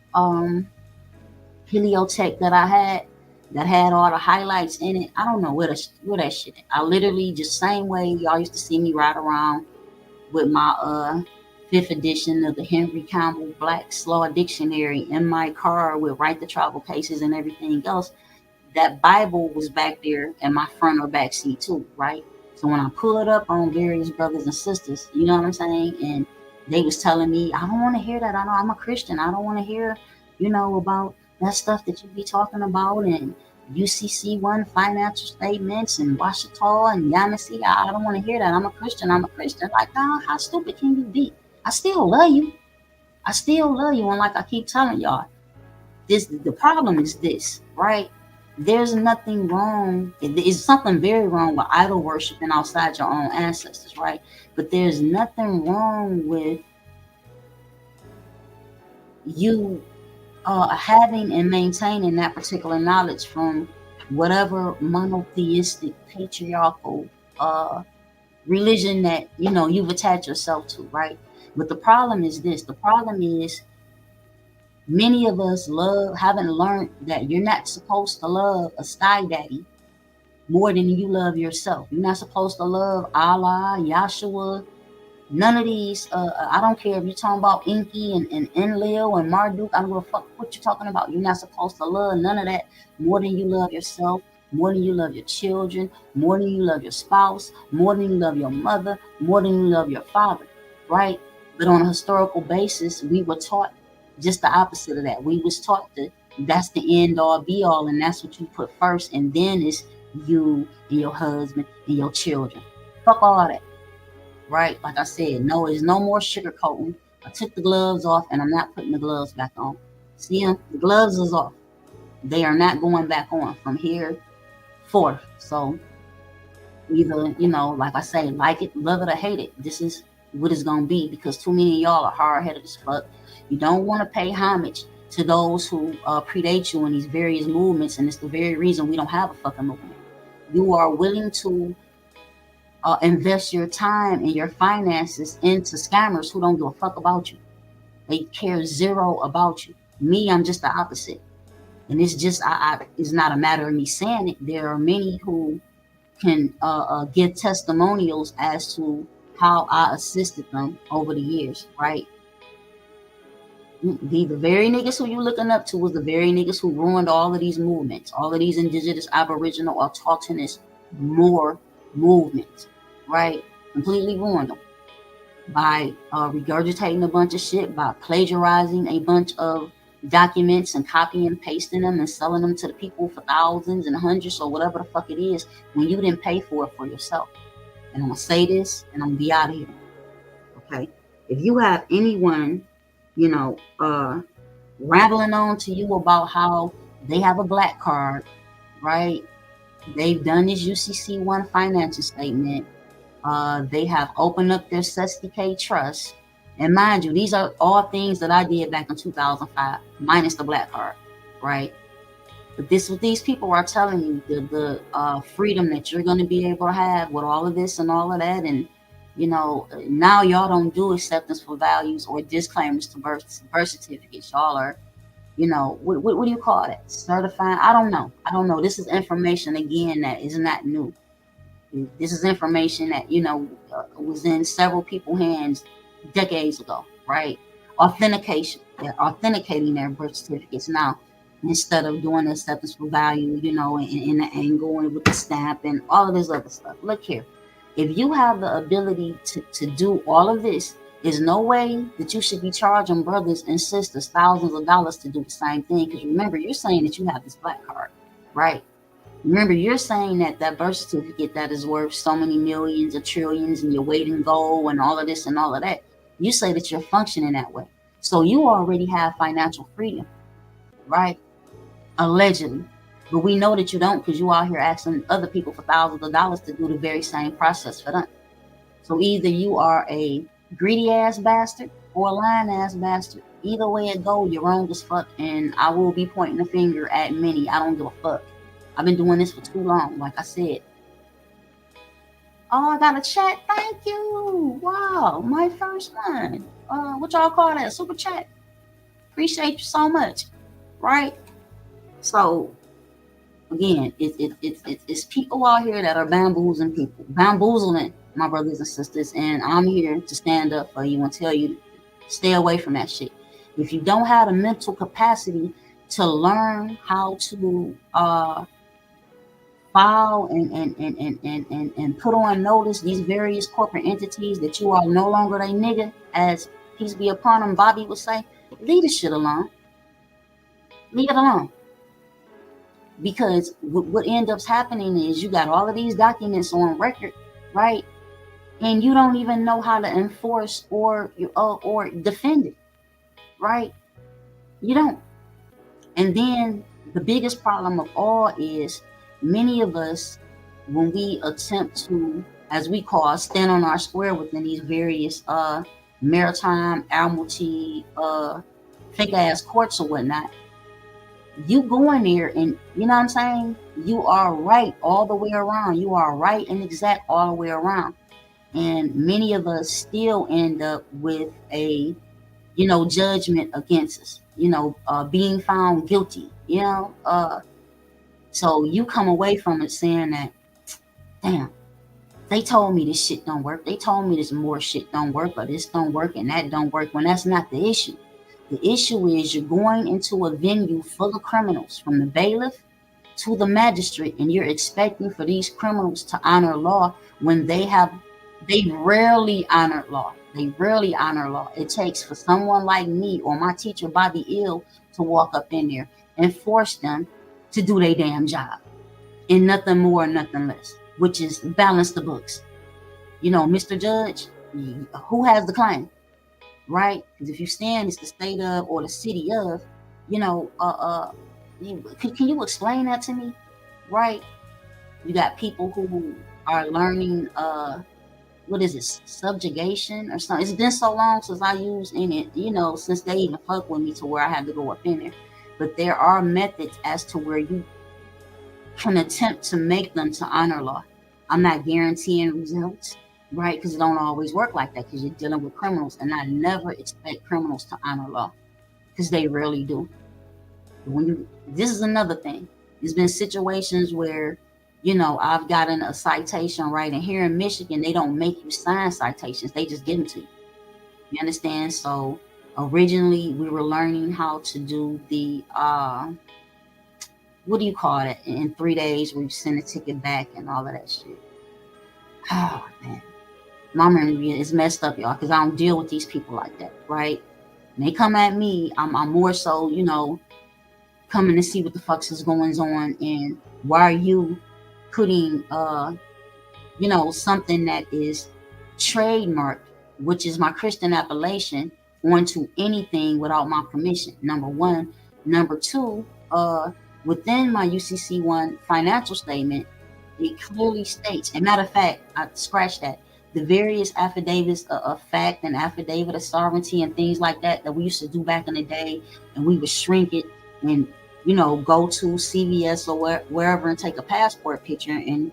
Heliotech that had all the highlights in it, I don't know where that shit is. I literally just same way y'all used to see me ride around with my fifth edition of the Henry Campbell Black's Law Dictionary in my car with Write the Travel Cases and everything else. That Bible was back there in my front or back seat too, right? So when I pulled up on various brothers and sisters, you know what I'm saying, and they was telling me, I don't want to hear that. I know I'm a Christian. I don't want to hear, about that stuff that you be talking about and UCC1 financial statements and Washita and Yamasee. I don't want to hear that. I'm a Christian. I'm a Christian. Like, nah, how stupid can you be? I still love you. I still love you. And like I keep telling y'all, the problem is this, right? There's nothing wrong. It's something very wrong with idol worshiping outside your own ancestors, right? But there's nothing wrong with you having and maintaining that particular knowledge from whatever monotheistic patriarchal religion that you've attached yourself to, right? But the problem is this. The problem is many of us haven't learned that you're not supposed to love a sky daddy more than you love yourself. You're not supposed to love Allah, Yahshua, none of these. I don't care if you're talking about Enki and Enlil and Marduk. I don't give a fuck what you're talking about. You're not supposed to love none of that more than you love yourself, more than you love your children, more than you love your spouse, more than you love your mother, more than you love your father, right? But on a historical basis, we were taught just the opposite of that. We was taught that that's the end all be all, and that's what you put first, and then it's you and your husband and your children. Fuck all that. Right? Like I said, no, there's no more sugarcoating. I took the gloves off and I'm not putting the gloves back on. See them? The gloves is off. They are not going back on from here forth. So either, like I say, like it, love it, or hate it. This is what it's going to be because too many of y'all are hard-headed as fuck. You don't want to pay homage to those who predate you in these various movements, and it's the very reason we don't have a fucking movement. You are willing to invest your time and your finances into scammers who don't give a fuck about you. They care zero about you. Me, I'm just the opposite. And it's just, it's not a matter of me saying it. There are many who can give testimonials as to how I assisted them over the years, right? The very niggas who you looking up to was the very niggas who ruined all of these movements, all of these indigenous, aboriginal, autochthonous, more movements, right? Completely ruined them by regurgitating a bunch of shit, by plagiarizing a bunch of documents and copying and pasting them and selling them to the people for thousands and hundreds or whatever the fuck it is when you didn't pay for it for yourself. And I'm gonna say this and I'm gonna be out of here. Okay. If you have anyone, rambling on to you about how they have a black card, right? They've done this UCC1 financial statement. They have opened up their SDK trust. And mind you, these are all things that I did back in 2005, minus the black card, right? But this what these people are telling you, the freedom that you're going to be able to have with all of this and all of that. And, now y'all don't do acceptance for values or disclaimers to birth certificates. Y'all are, what do you call it? Certifying? I don't know. This is information, again, that is not new. This is information that, was in several people's hands decades ago, right? Authentication. They're authenticating their birth certificates now instead of doing the acceptance for value, in the angle and with the stamp and all of this other stuff. Look here. If you have the ability to do all of this, there's no way that you should be charging brothers and sisters thousands of dollars to do the same thing. Because remember, you're saying that you have this black card, right? Remember, you're saying that birth certificate that is worth so many millions or trillions and your weight in gold and all of this and all of that. You say that you're functioning that way. So you already have financial freedom, right? Allegedly. But we know that you don't because you out here asking other people for thousands of dollars to do the very same process for them. So either you are a greedy ass bastard or a lying ass bastard. Either way it go, you're wrong as fuck. And I will be pointing the finger at many. I don't give a fuck. I've been doing this for too long, like I said. Oh, I got a chat. Thank you. Wow, my first one. What y'all call that? Super chat. Appreciate you so much. Right? So, again, it's people out here that are bamboozling my brothers and sisters, and I'm here to stand up for you and tell you to stay away from that shit. If you don't have the mental capacity to learn how to file and put on notice these various corporate entities that you are no longer a nigga, as peace be upon him, Bobby would say, leave the shit alone. Leave it alone. Because what ends up happening is you got all of these documents on record, right? And you don't even know how to enforce or defend it, right? You don't. And then the biggest problem of all is many of us, when we attempt to, as we call, stand on our square within these various maritime, admiralty, fake ass courts or whatnot, you go in there and, you know what I'm saying? You are right all the way around. You are right and exact all the way around. And many of us still end up with a, judgment against us, being found guilty, so you come away from it saying that, damn, they told me this shit don't work. They told me this more shit don't work, or this don't work and that don't work, when that's not the issue. The issue is you're going into a venue full of criminals, from the bailiff to the magistrate, and you're expecting for these criminals to honor law when they rarely honor law. They rarely honor law. It takes for someone like me or my teacher, Bobby Ill, to walk up in there and force them to do their damn job. And nothing more, nothing less, which is balance the books. Mr. Judge, who has the claim? Right? Because if you stand, it's the state of or the city of, can you explain that to me? Right? You got people who are learning, what is this, subjugation or something. It's been so long since I used in it, since they even fuck with me to where I had to go up in there. But there are methods as to where you can attempt to make them to honor law. I'm not guaranteeing results, right? Because it don't always work like that, because you're dealing with criminals, and I never expect criminals to honor law, because they rarely do. This is another thing. There's been situations where, I've gotten a citation, right? And here in Michigan, they don't make you sign citations. They just give them to you. You understand? So originally we were learning how to do the, what do you call it? In 3 days, we send a ticket back and all of that shit. Oh, man. My memory is messed up, y'all, because I don't deal with these people like that, right? When they come at me, I'm more so, coming to see what the fuck is going on, and why are you putting, something that is trademarked, which is my Christian appellation, onto anything without my permission, number one. Number two, within my UCC1 financial statement, it clearly states, and matter of fact, I scratched that, the various affidavits of fact and affidavit of sovereignty and things like that we used to do back in the day, and we would shrink it and, go to CVS or wherever and take a passport picture, and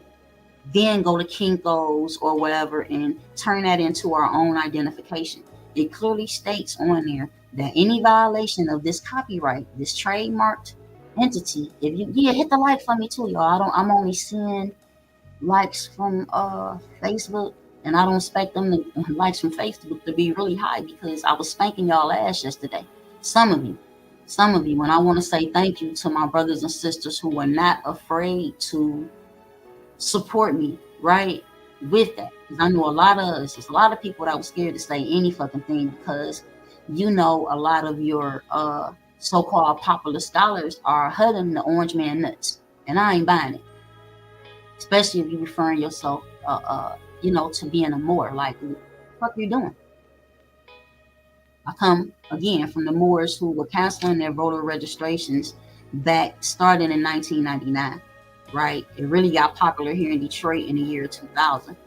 then go to Kinko's or whatever and turn that into our own identification. It clearly states on there that any violation of this copyright, this trademarked entity, if you hit the like for me too, y'all. I'm only seeing likes from Facebook, and I don't expect them to likes from Facebook to be really high, because I was spanking y'all ass yesterday. Some of you, and I want to say thank you to my brothers and sisters who were not afraid to support me, right, with that. Because I know there's a lot of people that were scared to say any fucking thing, because a lot of your so-called popular scholars are hudding the orange man nuts, and I ain't buying it. Especially if you referring yourself, to being a Moor. Like, what the fuck you doing? I come again from the Moors who were canceling their voter registrations starting in 1999, right? It really got popular here in Detroit in the year 2000.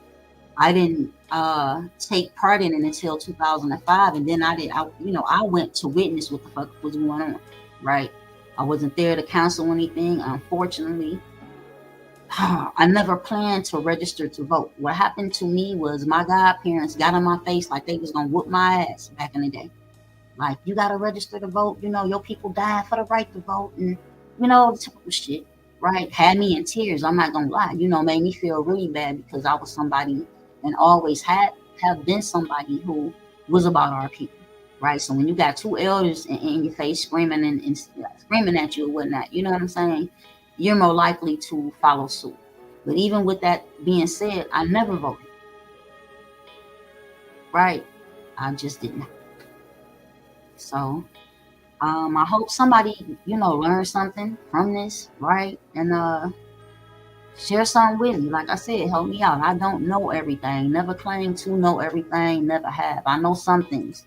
I didn't take part in it until 2005, and then I went to witness what the fuck was going on, right? I wasn't there to counsel anything, unfortunately. I never planned to register to vote. What happened to me was my godparents got on my face like they was gonna whoop my ass back in the day. Like, you gotta register to vote, your people died for the right to vote, and the typical shit, right? Had me in tears, I'm not gonna lie. Made me feel really bad, because I was somebody, and always have been somebody, who was about our people, right? So when you got two elders in your face screaming and screaming at you or whatnot, you know what I'm saying? You're more likely to follow suit, But even with that being said, I never voted. Right? I just didn't. So I hope somebody, learned something from this, right? And share something with me. Like I said, help me out. I don't know everything. Never claim to know everything. Never have. I know some things.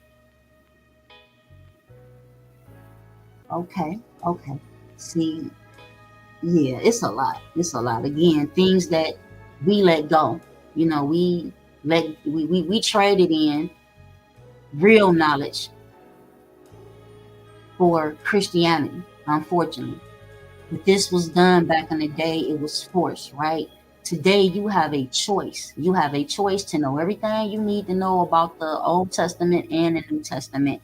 Okay. Okay. See, yeah, it's a lot. It's a lot. Again, things that we let go. We traded in real knowledge for Christianity, unfortunately. But this was done back in the day. It was forced, right? Today, you have a choice. You have a choice to know everything you need to know about the Old Testament and the New Testament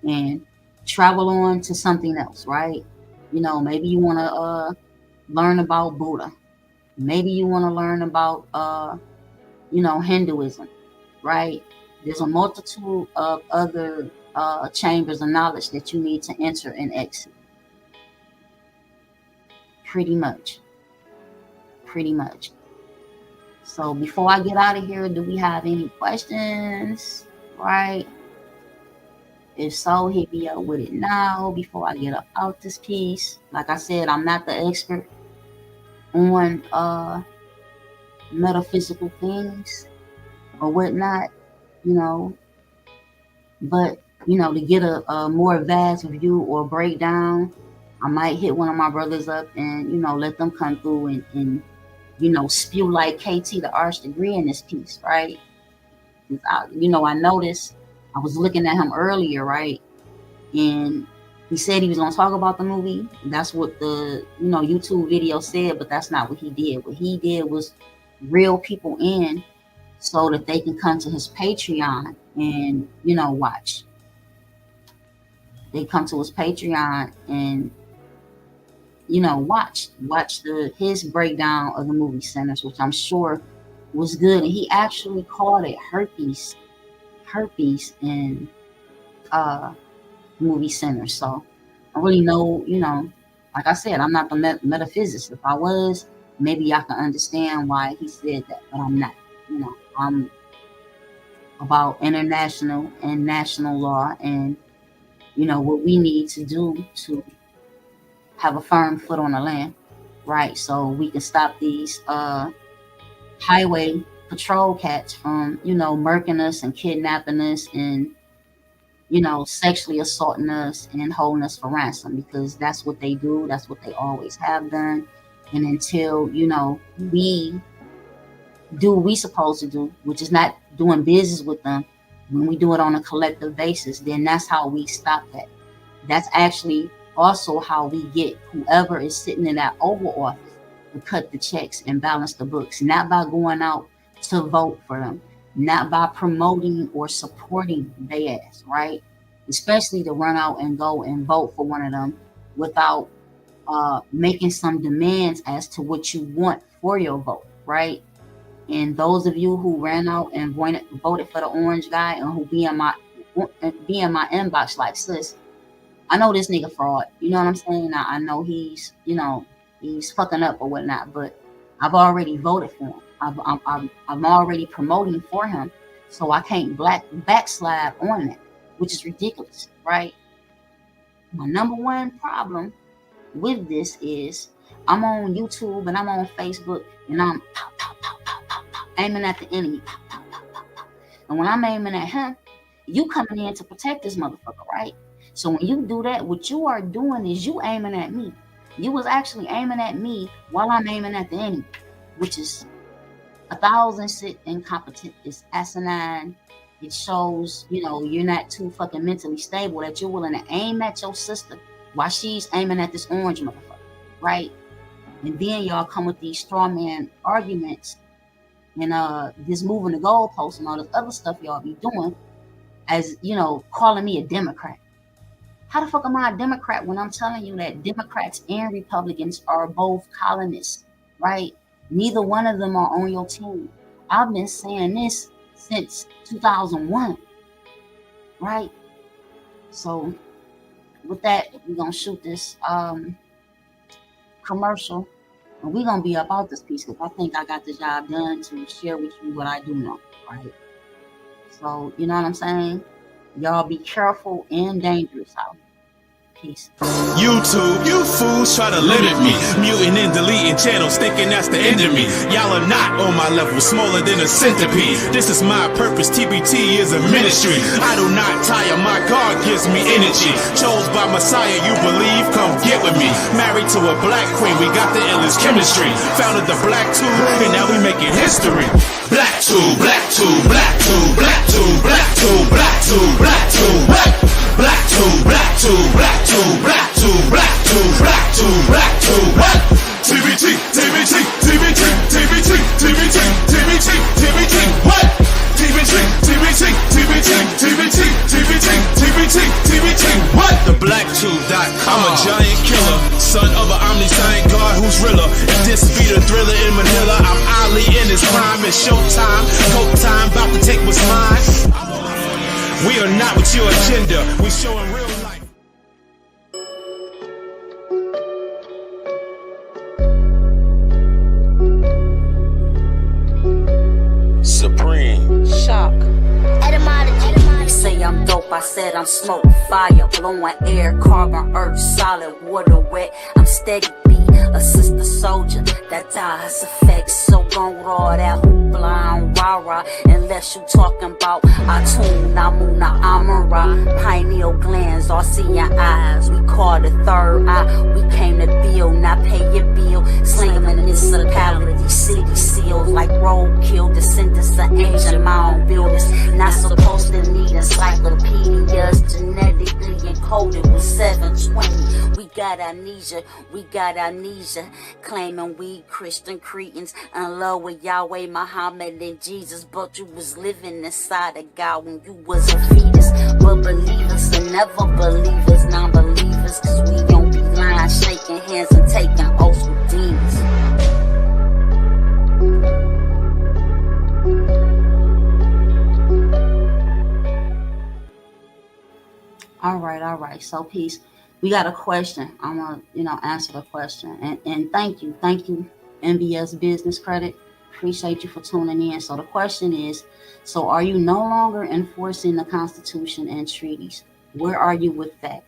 and travel on to something else, right? Maybe you want to learn about Buddha. Maybe you want to learn about, Hinduism, right? There's a multitude of other chambers of knowledge that you need to enter and exit. Pretty much. Pretty much. So before I get out of here, do we have any questions? Right? If so, hit me up with it now before I get up out this piece. Like I said, I'm not the expert on metaphysical things or whatnot, you know, but to get a more vast view or breakdown, I might hit one of my brothers up and let them come through and spew like KT the arch degree in this piece, right? I noticed I was looking at him earlier, right? And he said he was going to talk about the movie. That's what the YouTube video said, but that's not what he did. What he did was reel people in so that they can come to his Patreon and watch. They come to his Patreon and watch his breakdown of the movie Sinners, which I'm sure was good. And he actually called it herpes in movie Sinners. So I really know, like I said, I'm not the metaphysicist. If I was, maybe I can understand why he said that, but I'm not. I'm about international and national law and what we need to do to have a firm foot on the land, right? So we can stop these highway patrol cats from murking us and kidnapping us and sexually assaulting us and holding us for ransom, because that's what they do. That's what they always have done. And until we do what we supposed to do, which is not doing business with them, when we do it on a collective basis, then that's how we stop that. That's actually also how we get whoever is sitting in that Oval Office to cut the checks and balance the books, not by going out to vote for them, not by promoting or supporting their ass, right? Especially to run out and go and vote for one of them without making some demands as to what you want for your vote, right? And those of you who ran out and voted for the orange guy and who be in my inbox like, sis, I know this nigga fraud. You know what I'm saying? I know he's fucking up or whatnot, but I've already voted for him. I'm already promoting for him, so I can't backslide on that, which is ridiculous, right? My number one problem with this is I'm on YouTube and I'm on Facebook and I'm pow, pow, pow, pow, pow, pow, aiming at the enemy. Pow, pow, pow, pow, pow. And when I'm aiming at him, you coming in to protect this motherfucker, right? So when you do that, what you are doing is you aiming at me. You was actually aiming at me while I'm aiming at the enemy, which is 1,000% incompetent. It's asinine. It shows, you're not too fucking mentally stable that you're willing to aim at your sister while she's aiming at this orange motherfucker, right? And then y'all come with these straw man arguments and this moving the goalposts and all this other stuff y'all be doing as, calling me a Democrat. How the fuck am I a Democrat when I'm telling you that Democrats and Republicans are both colonists, right? Neither one of them are on your team. I've been saying this since 2001, right? So with that, we're going to shoot this commercial And we're gonna be up out this piece because I think I got the job done to share with you what I do know, right? So you know what I'm saying? Y'all be careful and dangerous out here. Peace. YouTube, you fools try to limit me. Muting and deleting channels, thinking that's the end of me. Y'all are not on my level, smaller than a centipede. This is my purpose, TBT is a ministry. I do not tire, my God gives me energy. Chose by Messiah, you believe? Come get with me. Married to a black queen, we got the illest chemistry. Founded the Black Tube, and now we making history. Black Tube, Black Tube, Black Tube, Black Tube, Black Tube, Black Tube, Black Tube, Black Tube. Black tube, black tube, black tube, black tube, black tube, black tube, black tube, what? TBT, TBT, TBT, TBT, TBT, TBT, TBT, what? TBT, TBT, TBT, TBT, TBT, TBT, TBT, what? TheBlackTube.com. I'm a giant killer, son of an omniscient God who's realer. If this be the thriller in Manila, I'm Ali in his prime. It's showtime, go time, about to take what's mine. We are not with your agenda, we showing real life. Supreme. Shock. Etymology. Say I'm dope, I said I'm smoke, fire, blowing air, carbon, earth, solid, water, wet. I'm steady beat, a sister soldier that dies effects. So gone with all that hoopla and rah-rah. Unless you talking about Atun, Namuna, Amara, pineal glands, all seeing eyes. We call the third eye. We came to build, not pay your bill. Sling them in the municipality, city seals like roadkill. Descendants of ancient mound builders. Not supposed to need encyclopedias. Genetically encoded with 720. We got amnesia. Claiming we Christian cretins in love with Yahweh, Muhammad, and Jesus. But you was living inside of God when you was a fetus. But believers and never believers, non-believers, cause we don't be lying, shaking hands and taking oaths with demons. All right. So peace. We got a question. I'm gonna, answer the question. And thank you, MBS Business Credit. Appreciate you for tuning in. So the question is, so are you no longer enforcing the Constitution and treaties? Where are you with that?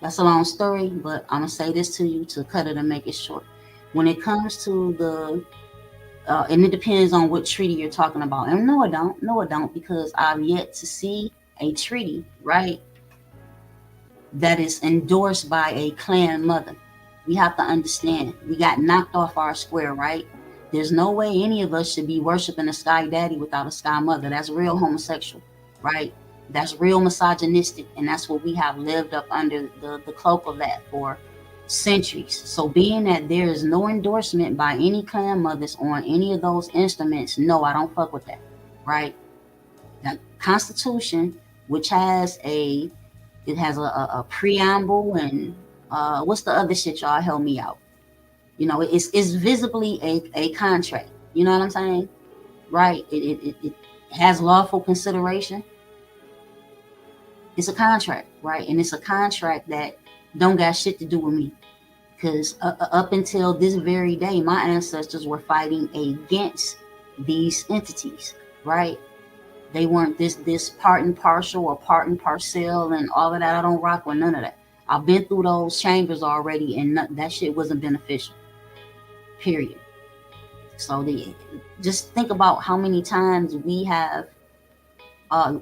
That's a long story, but I'm gonna say this to you to cut it and make it short. When it comes to the and it depends on what treaty you're talking about. And no, it don't, because I've yet to see a treaty, right, that is endorsed by a clan mother. We have to understand, we got knocked off our square, right? There's no way any of us should be worshiping a sky daddy without a sky mother. That's real homosexual, right? That's real misogynistic, and that's what we have lived up under the cloak of that for centuries. So being that there is no endorsement by any clan mothers on any of those instruments, no, I don't fuck with that, right? The Constitution, which has a preamble and what's the other shit, y'all help me out. It's visibly a contract. You know what I'm saying? Right? It has lawful consideration. It's a contract, right? And it's a contract that don't got shit to do with me. Because up until this very day, my ancestors were fighting against these entities, right? They weren't this part and partial or part and parcel and all of that. I don't rock with none of that. I've been through those chambers already, and that shit wasn't beneficial. Period. So just think about how many times we have.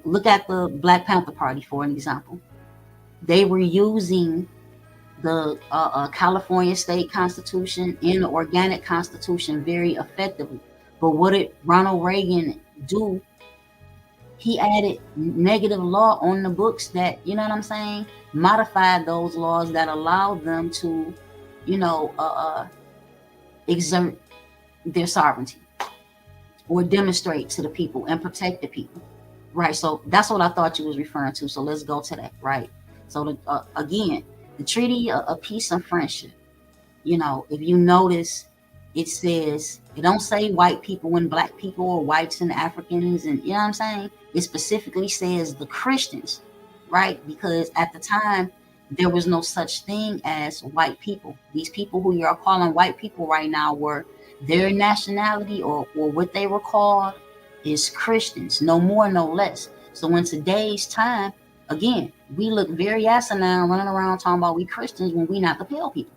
Look at the Black Panther Party, for an example. They were using the California state constitution and the organic constitution very effectively. But what did Ronald Reagan do? He added negative law on the books that, you know what I'm saying, modified those laws that allowed them to, exert their sovereignty or demonstrate to the people and protect the people. Right. So that's what I thought you was referring to. So let's go to that. Right. So again, the Treaty of Peace and Friendship, if you notice, it says, it don't say white people and black people or whites and Africans. And you know what I'm saying? It specifically says the Christians. Right. Because at the time, there was no such thing as white people. These people who you are calling white people right now were their nationality, or what they were called, is Christians, no more, no less. So in today's time, again, we look very asinine running around talking about we Christians when we not the pale people.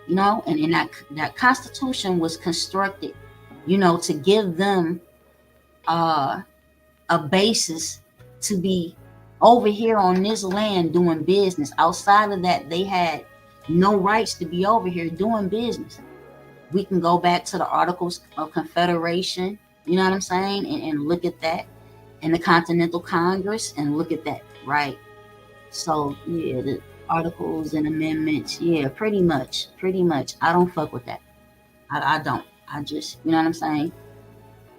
And that Constitution was constructed, to give them a basis to be over here on this land doing business. Outside of that, they had no rights to be over here doing business. We can go back to the Articles of Confederation, you know what I'm saying, and look at that, and the Continental Congress, and look at that, right? So yeah, the Articles and Amendments, yeah, pretty much. I don't fuck with that. I don't. I just, you know what I'm saying?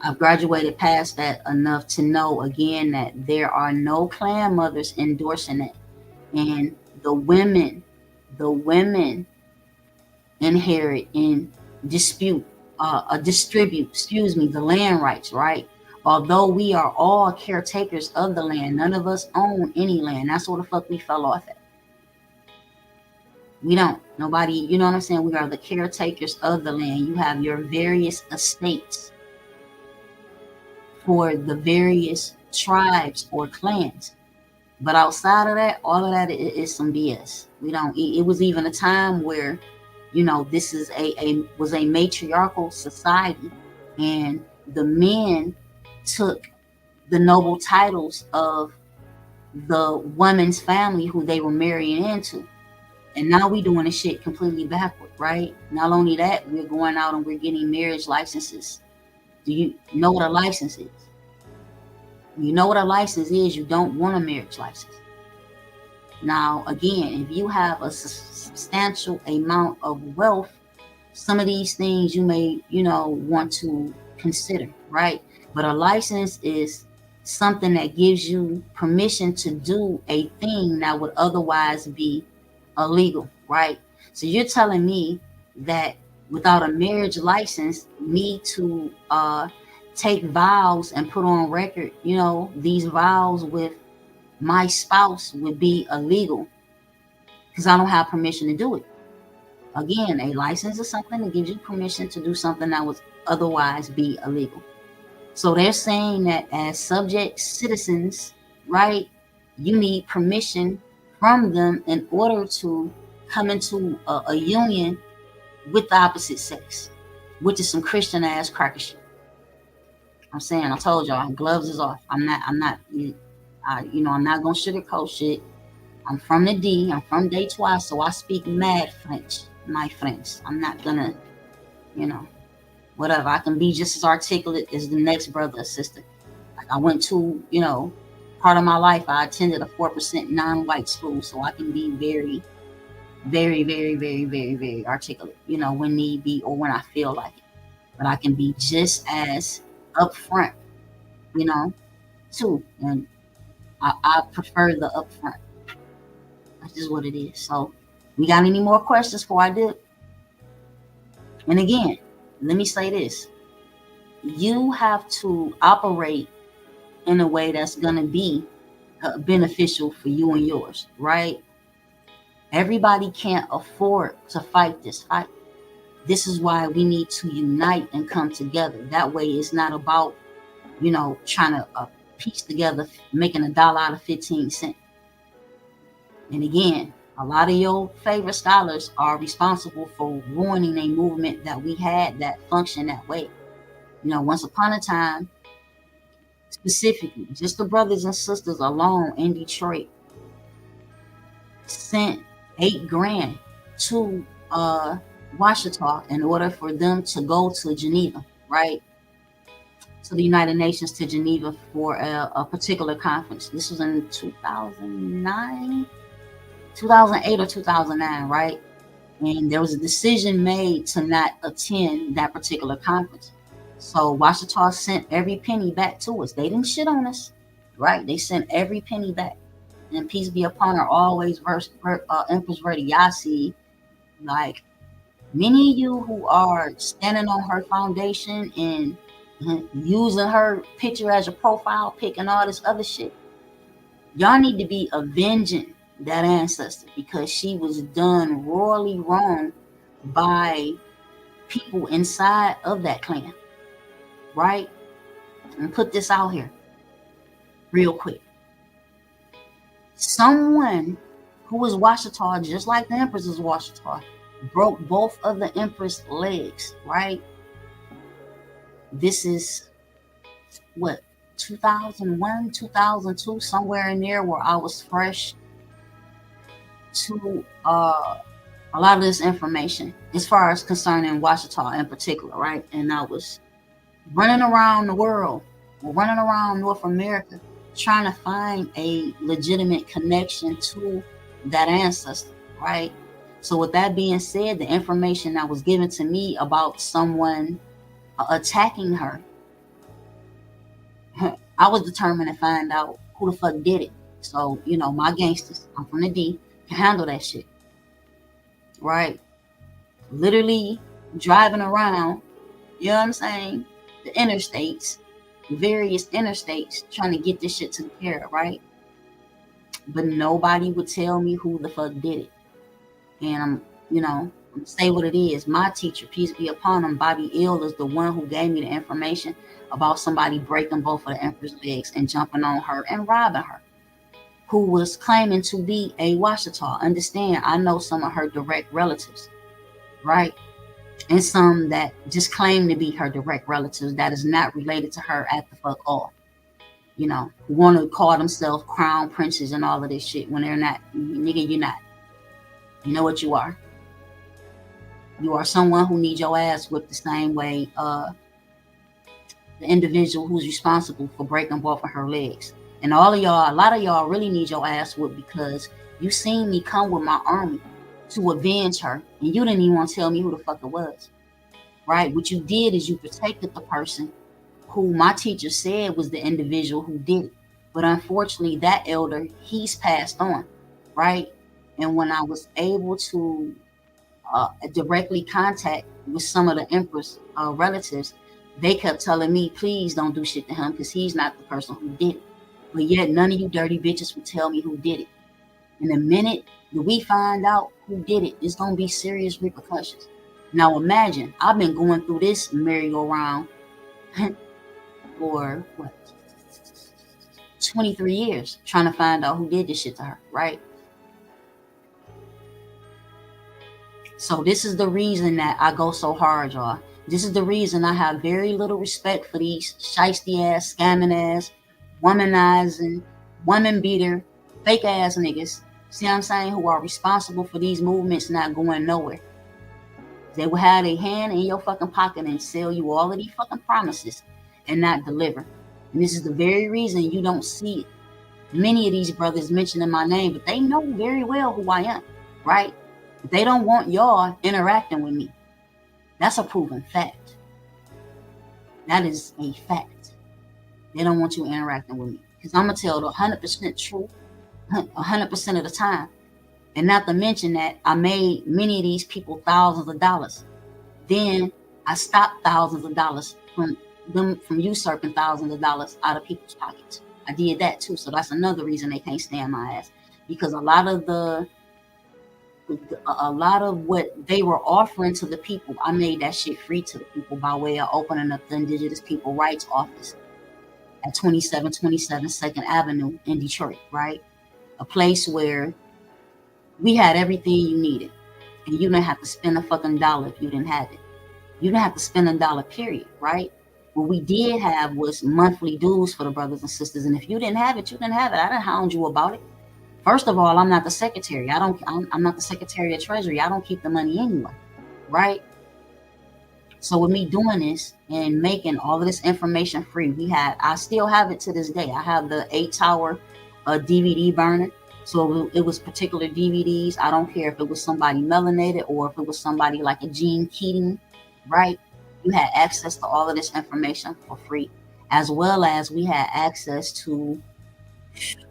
I've graduated past that enough to know, again, that there are no clan mothers endorsing it. And the women inherit and distribute, the land rights, right? Although we are all caretakers of the land, none of us own any land. That's where the fuck we fell off at. We don't. Nobody, you know what I'm saying? We are the caretakers of the land. You have your various estates for the various tribes or clans. But outside of that, all of that is some BS. We don't. It was even a time where, this is was a matriarchal society, and the men took the noble titles of the woman's family who they were marrying into. And now we doing this shit completely backward, right? Not only that, we're going out and we're getting marriage licenses. Do you know what a license is? You know what a license is, you don't want a marriage license. Now, again, if you have a substantial amount of wealth, some of these things you may, want to consider, right? But a license is something that gives you permission to do a thing that would otherwise be illegal, right? So you're telling me that without a marriage license, me to take vows and put on record, these vows with my spouse would be illegal because I don't have permission to do it. Again, a license is something that gives you permission to do something that would otherwise be illegal. So they're saying that as subject citizens, right, you need permission from them in order to come into a union with the opposite sex, which is some Christian ass cracker shit. I'm saying, I told y'all, gloves is off. I'm not gonna sugarcoat shit. I'm from the D. I'm from Dey-Twah, so I speak mad French, my French. I'm not gonna, whatever. I can be just as articulate as the next brother or sister. Like I went to, part of my life, I attended a 4% non-white school, so I can be very, very, very, very, very, very articulate, when need be or when I feel like it. But I can be just as upfront, too. And I prefer the upfront. That's just what it is. So, we got any more questions before I do? And again, let me say this. You have to operate in a way that's going to be beneficial for you and yours, right? Everybody can't afford to fight this fight. This is why we need to unite and come together. That way it's not about, trying to piece together, making $1 out of 15 cents. And again, a lot of your favorite scholars are responsible for ruining a movement that we had that functioned that way. Once upon a time, specifically, just the brothers and sisters alone in Detroit sent $8,000 to Washita in order for them to go to Geneva, right? To the United Nations, to Geneva for a particular conference. This was in 2008 or 2009, right? And there was a decision made to not attend that particular conference. So Washita sent every penny back to us. They didn't shit on us, right? They sent every penny back. And peace be upon her always, Empress Verdi Yasi. Like, many of you who are standing on her foundation and using her picture as a profile pic and all this other shit, Y'all need to be avenging that ancestor because she was done royally wrong by people inside of that clan, right? And put this out here real quick. Someone who was Washita, just like the Empress is Washita, broke both of the Empress legs, right? This is what, 2001, 2002, somewhere in there, where I was fresh to a lot of this information as far as concerning Washita in particular, right? And I was running around the world, running around North America, trying to find a legitimate connection to that ancestor, right? So with that being said, the information that was given to me about someone attacking her, I was determined to find out who the fuck did it. So, you know, my gangsters, I'm from the D, can handle that shit, right? Literally driving around, you know what I'm saying, the interstates, various interstates, trying to get this shit taken care of, right? But nobody would tell me who the fuck did it. And I'm, you know, say what it is. My teacher, peace be upon him, Bobby Ill, is the one who gave me the information about somebody breaking both of the Empress legs and jumping on her and robbing her, who was claiming to be a Washita. Understand, I know some of her direct relatives, right? And some that just claim to be her direct relatives that is not related to her at the fuck all. You know, who want to call themselves crown princes and all of this shit when they're not. Nigga, you're not. You know what you are? You are someone who needs your ass whipped the same way the individual who's responsible for breaking both of her legs. And all of y'all, a lot of y'all really need your ass whipped because you seen me come with my army to avenge her, and you didn't even want to tell me who the fuck it was, right? What you did is you protected the person who my teacher said was the individual who did it. But unfortunately, that elder, he's passed on, right? And when I was able to directly contact with some of the Empress relatives, they kept telling me, please don't do shit to him because he's not the person who did it. But yet none of you dirty bitches would tell me who did it. And the minute that we find out who did it, it's going to be serious repercussions. Now imagine, I've been going through this merry-go-round for, 23 years trying to find out who did this shit to her, right? So this is the reason that I go so hard, y'all. This is the reason I have very little respect for these shiesty-ass, scamming-ass, womanizing, woman-beater, fake-ass niggas, see what I'm saying, who are responsible for these movements not going nowhere. They will have a hand in your fucking pocket and sell you all of these fucking promises and not deliver. And this is the very reason you don't see many of these brothers mentioning my name, but they know very well who I am, right? They don't want y'all interacting with me. That's a proven fact. That is a fact. They don't want you interacting with me because I'm going to tell the 100% truth 100% of the time. And not to mention that I made many of these people thousands of dollars. Then I stopped thousands of dollars from them from usurping thousands of dollars out of people's pockets. I did that too. So that's another reason they can't stand my ass. Because a lot of what they were offering to the people, I made that shit free to the people by way of opening up the Indigenous People Rights Office at 2727 2nd Avenue in Detroit, right? A place where we had everything you needed. And you didn't have to spend a fucking dollar if you didn't have it. You didn't have to spend a dollar, period, right? What we did have was monthly dues for the brothers and sisters. And if you didn't have it, you didn't have it. I didn't hound you about it. First of all, I'm not the secretary. I'm not the secretary of treasury. I don't keep the money anyway, right? So with me doing this and making all of this information free, I still have it to this day. I have the 8-tower DVD burner. So it was particular DVDs. I don't care if it was somebody melanated or if it was somebody like a Gene Keating, right? You had access to all of this information for free, as well as we had access to,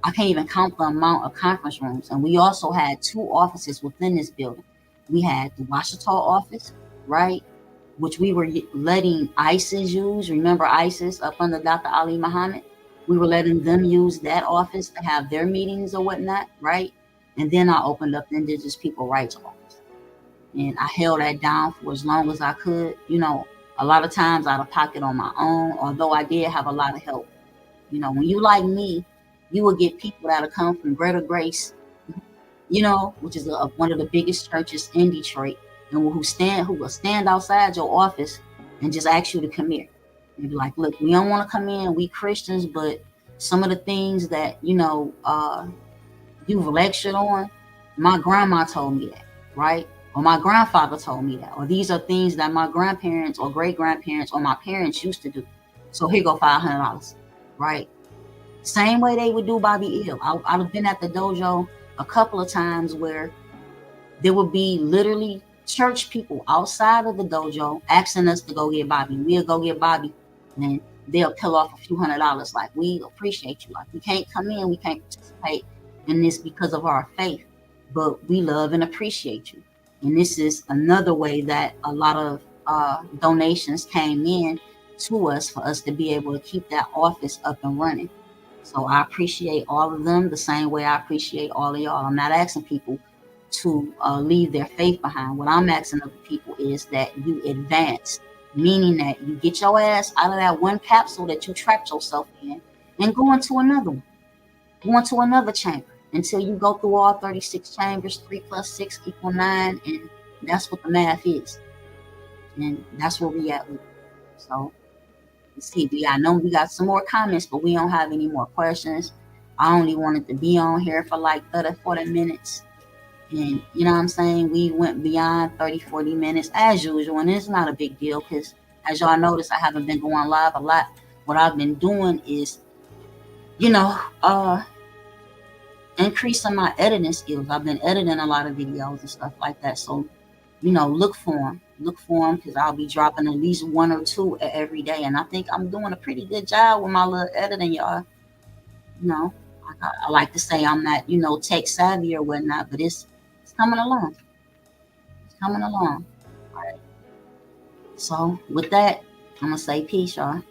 I can't even count the amount of conference rooms. And we also had 2 offices within this building. We had the Washita office, right? Which we were letting ISIS use. Remember ISIS up under Dr. Ali Muhammad? We were letting them use that office to have their meetings or whatnot, right? And then I opened up the Indigenous People Rights Office. And I held that down for as long as I could, a lot of times out of pocket on my own, although I did have a lot of help. When you like me, you will get people that'll come from Greater Grace, which is one of the biggest churches in Detroit, and who will stand outside your office and just ask you to come here. And be like, look, we don't want to come in. We Christians, but some of the things that you've lectured on, my grandma told me that, right? Or my grandfather told me that, or these are things that my grandparents or great grandparents or my parents used to do. So here go $500, right? Same way they would do Bobby Ill. I've been at the dojo a couple of times where there would be literally church people outside of the dojo asking us to go get Bobby. We'll go get Bobby, and they'll peel off a few $100s. Like, we appreciate you. Like, we can't come in, we can't participate in this because of our faith, but we love and appreciate you. And this is another way that a lot of donations came in to us for us to be able to keep that office up and running. So I appreciate all of them the same way I appreciate all of y'all. I'm not asking people to leave their faith behind. What I'm asking of the people is that you advance, meaning that you get your ass out of that one capsule that you trapped yourself in and go into another one. Go into another chamber until you go through all 36 chambers. 3 + 6 = 9, and that's what the math is. And that's where we at with it. So let's see, I know we got some more comments, but we don't have any more questions. I only wanted to be on here for like 30, 40 minutes. And you know what I'm saying? We went beyond 30, 40 minutes as usual. And it's not a big deal because, as y'all notice, I haven't been going live a lot. What I've been doing is, increasing my editing skills. I've been editing a lot of videos and stuff like that. So, look for them. Look for them because I'll be dropping at least 1 or 2 every day. And I think I'm doing a pretty good job with my little editing, y'all. I like to say I'm not, tech savvy or whatnot, but it's coming along. It's coming along. All right. So with that, I'm going to say peace, y'all.